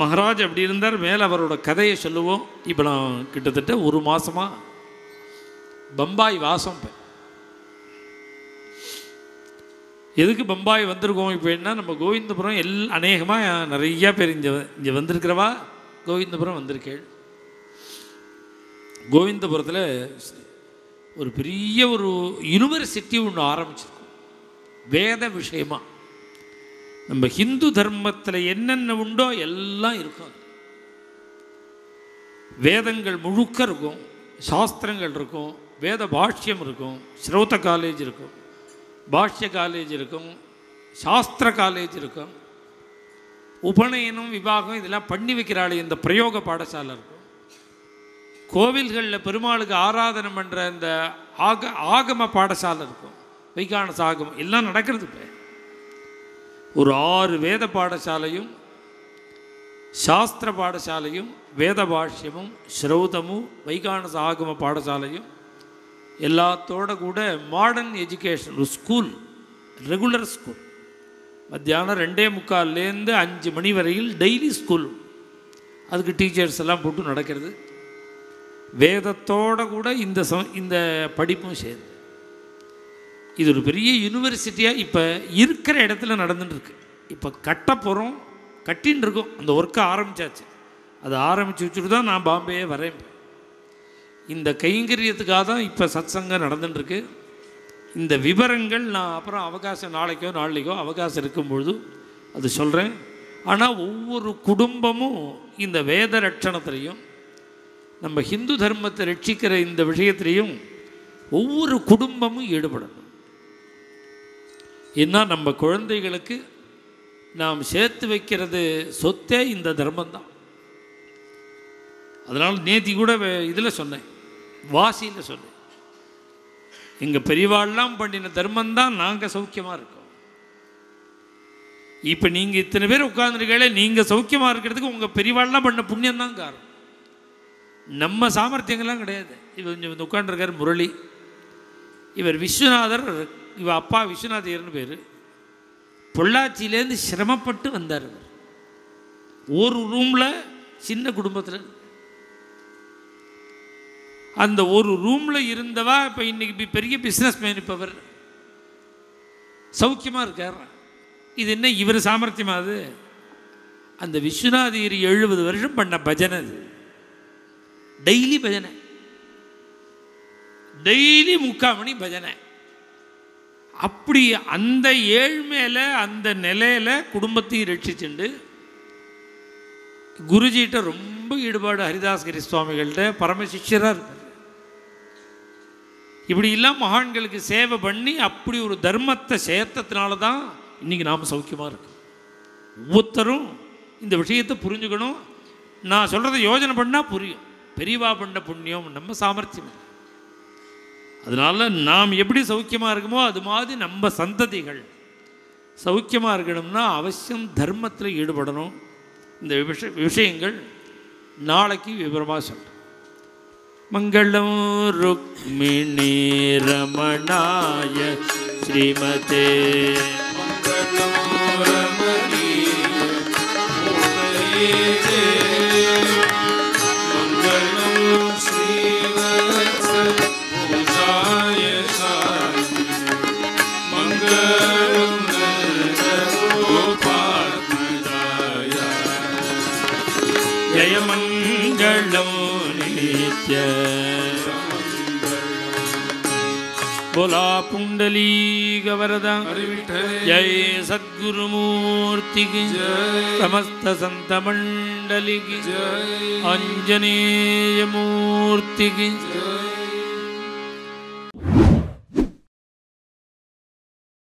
Speaker 1: மகாராஜ் அப்படி இருந்தார். மேலே அவரோட கதையை சொல்லுவோம். இப்போ நான் கிட்டத்தட்ட 1 மாதமாக பம்பாய் வாசம். எதுக்கு பம்பாய் வந்திருக்கோம் இப்போ என்ன, நம்ம கோவிந்தபுரம் அநேகமாக நிறையா பேர் இங்கே வந்திருக்கிறவா கோவிந்தபுரம் வந்திருக்கேள். கோவிந்தபுரத்தில் ஒரு பெரிய ஒரு யூனிவர்சிட்டி ஒன்று ஆரம்பிச்சிருக்கோம் வேத விஷயமாக. நம்ம ஹிந்து தர்மத்தில் என்னென்ன உண்டோ எல்லாம் இருக்கும். வேதங்கள் முழுக்க இருக்கும், சாஸ்திரங்கள் இருக்கும், வேத பாஷ்யம் இருக்கும், ஸ்ரோத காலேஜ் இருக்கும், பாஷ்ய காலேஜ் இருக்கும், சாஸ்திர காலேஜ் இருக்கும், உபநயனம் விவாகம் இதெல்லாம் பண்ணி வைக்கிறாள் இந்த பிரயோக பாடசாலை இருக்கும். கோவில்களில் பெருமாளுக்கு ஆராதனை பண்ணுற இந்த ஆகம பாடசாலை இருக்கும், வைகானச ஆகமம் எல்லாம் நடக்கிறது. இப்போ ஒரு 6 வேத பாடசாலையும் சாஸ்திர பாடசாலையும் வேத பாஷ்யமும் ஸ்ரௌதமும் வைகானச ஆகம பாடசாலையும் எல்லாத்தோட கூட மாடர்ன் எஜுகேஷன் ஒரு ஸ்கூல், ரெகுலர் ஸ்கூல். மத்தியானம் 2:45 5 மணி வரையில் டெய்லி ஸ்கூல். அதுக்கு டீச்சர்ஸ் எல்லாம் போட்டு நடக்கிறது. வேதத்தோடு கூட இந்த படிப்பும் சேர்ந்து இது ஒரு பெரிய யூனிவர்சிட்டியாக இப்போ இருக்கிற இடத்துல நடந்துட்டுருக்கு. இப்போ கட்ட போகிறோம், கட்டின்னு இருக்கோம். அந்த ஒர்க்கை ஆரம்பித்தாச்சு. அதை ஆரம்பித்து வச்சுட்டு தான் நான் பாம்பேயே வரேன். இந்த கைங்கரியத்துக்காக தான் இப்போ சத்சங்கம் நடந்துட்டுருக்கு. இந்த விவரங்கள் நான் அப்புறம் அவகாசம் நாளைக்கோ நாளைக்கோ அவகாசம் இருக்கும்பொழுது அது சொல்கிறேன். ஆனால் ஒவ்வொரு குடும்பமும் இந்த வேத ரட்சணத்திலையும் நம்ம ஹிந்து தர்மத்தை ரட்சிக்கிற இந்த விஷயத்திலையும் ஒவ்வொரு குடும்பமும் ஈடுபடணும். ஏன்னா நம்ம குழந்தைகளுக்கு நாம் சேர்த்து வைக்கிறது சொத்தே இந்த தர்மந்தான். அதனால் நேத்தி கூட இதில் சொன்னேன், வாசியில் சொன்னேன், எங்கள் பெரியவாள்லாம் பண்ணின தர்மந்தான் நாங்கள் சௌக்கியமாக இருக்கோம். இப்போ நீங்கள் இத்தனை பேர் உட்கார்ந்துருக்கீங்களே, நீங்கள் சௌக்கியமாக இருக்கிறதுக்கு உங்கள் பெரியவாள்லாம் பண்ண புண்ணியம்தான் காரணம். நம்ம சாமர்த்தியங்கள்லாம் கிடையாது. இவர் கொஞ்சம் உட்காந்துருக்கார் முரளி, இவர் விஸ்வநாதர், இவர் அப்பா விஸ்வநாதர்னு பேர். பொள்ளாச்சியிலேருந்து சிரமப்பட்டு வந்தார். ஒரு ரூமில் சின்ன குடும்பத்தில் அந்த ஒரு ரூமில் இருந்தவா இப்போ இன்றைக்கி பெரிய பிஸ்னஸ் மேன். இப்போ அவர் சௌக்கியமாக இருக்கார். இது என்ன இவர் சாமர்த்தியமா? அது அந்த விஸ்வநாதர் 70 வருஷம் பண்ண பஜனை. அது டெய்லி பஜனை, டெய்லி 3/4 மணி பஜனை. அப்படி அந்த ஏழ்மையில் அந்த நிலையில் குடும்பத்தையும் ரட்சிச்சுண்டு குருஜிகிட்ட ரொம்ப ஈடுபாடு. ஹரிதாஸ்கிரி சுவாமிகள்கிட்ட பரமசிஷ்யராக இருப்பார். இப்படி எல்லாம் மகான்களுக்கு சேவை பண்ணி அப்படி ஒரு தர்மத்தை சேர்த்ததுனால தான் இன்றைக்கி நாம் சௌக்கியமாக இருக்கோம். ஒவ்வொருத்தரும் இந்த விஷயத்தை புரிஞ்சுக்கணும். நான் சொல்கிறத யோஜனை பண்ணால் புரியும். பெரியவா பண்ண புண்ணியம் நம்ம சாமர்த்தியம். அதனால் நாம் எப்படி சௌக்கியமாக இருக்குமோ அது மாதிரி நம்ம சந்ததிகள் சௌக்கியமாக இருக்கணும்னா அவசியம் தர்மத்தில் ஈடுபடணும். இந்த விஷயங்கள் நாளைக்கு விவரமாக சொல்கிறேன். மங்களம் ருக்மிணி ரமணாய ஸ்ரீமதே जयमंगलम नित्य बोला पुंडली गवरदा जय सद्गुरुमूर्ति की समस्त संत मंडली की अंजनेय मूर्ति की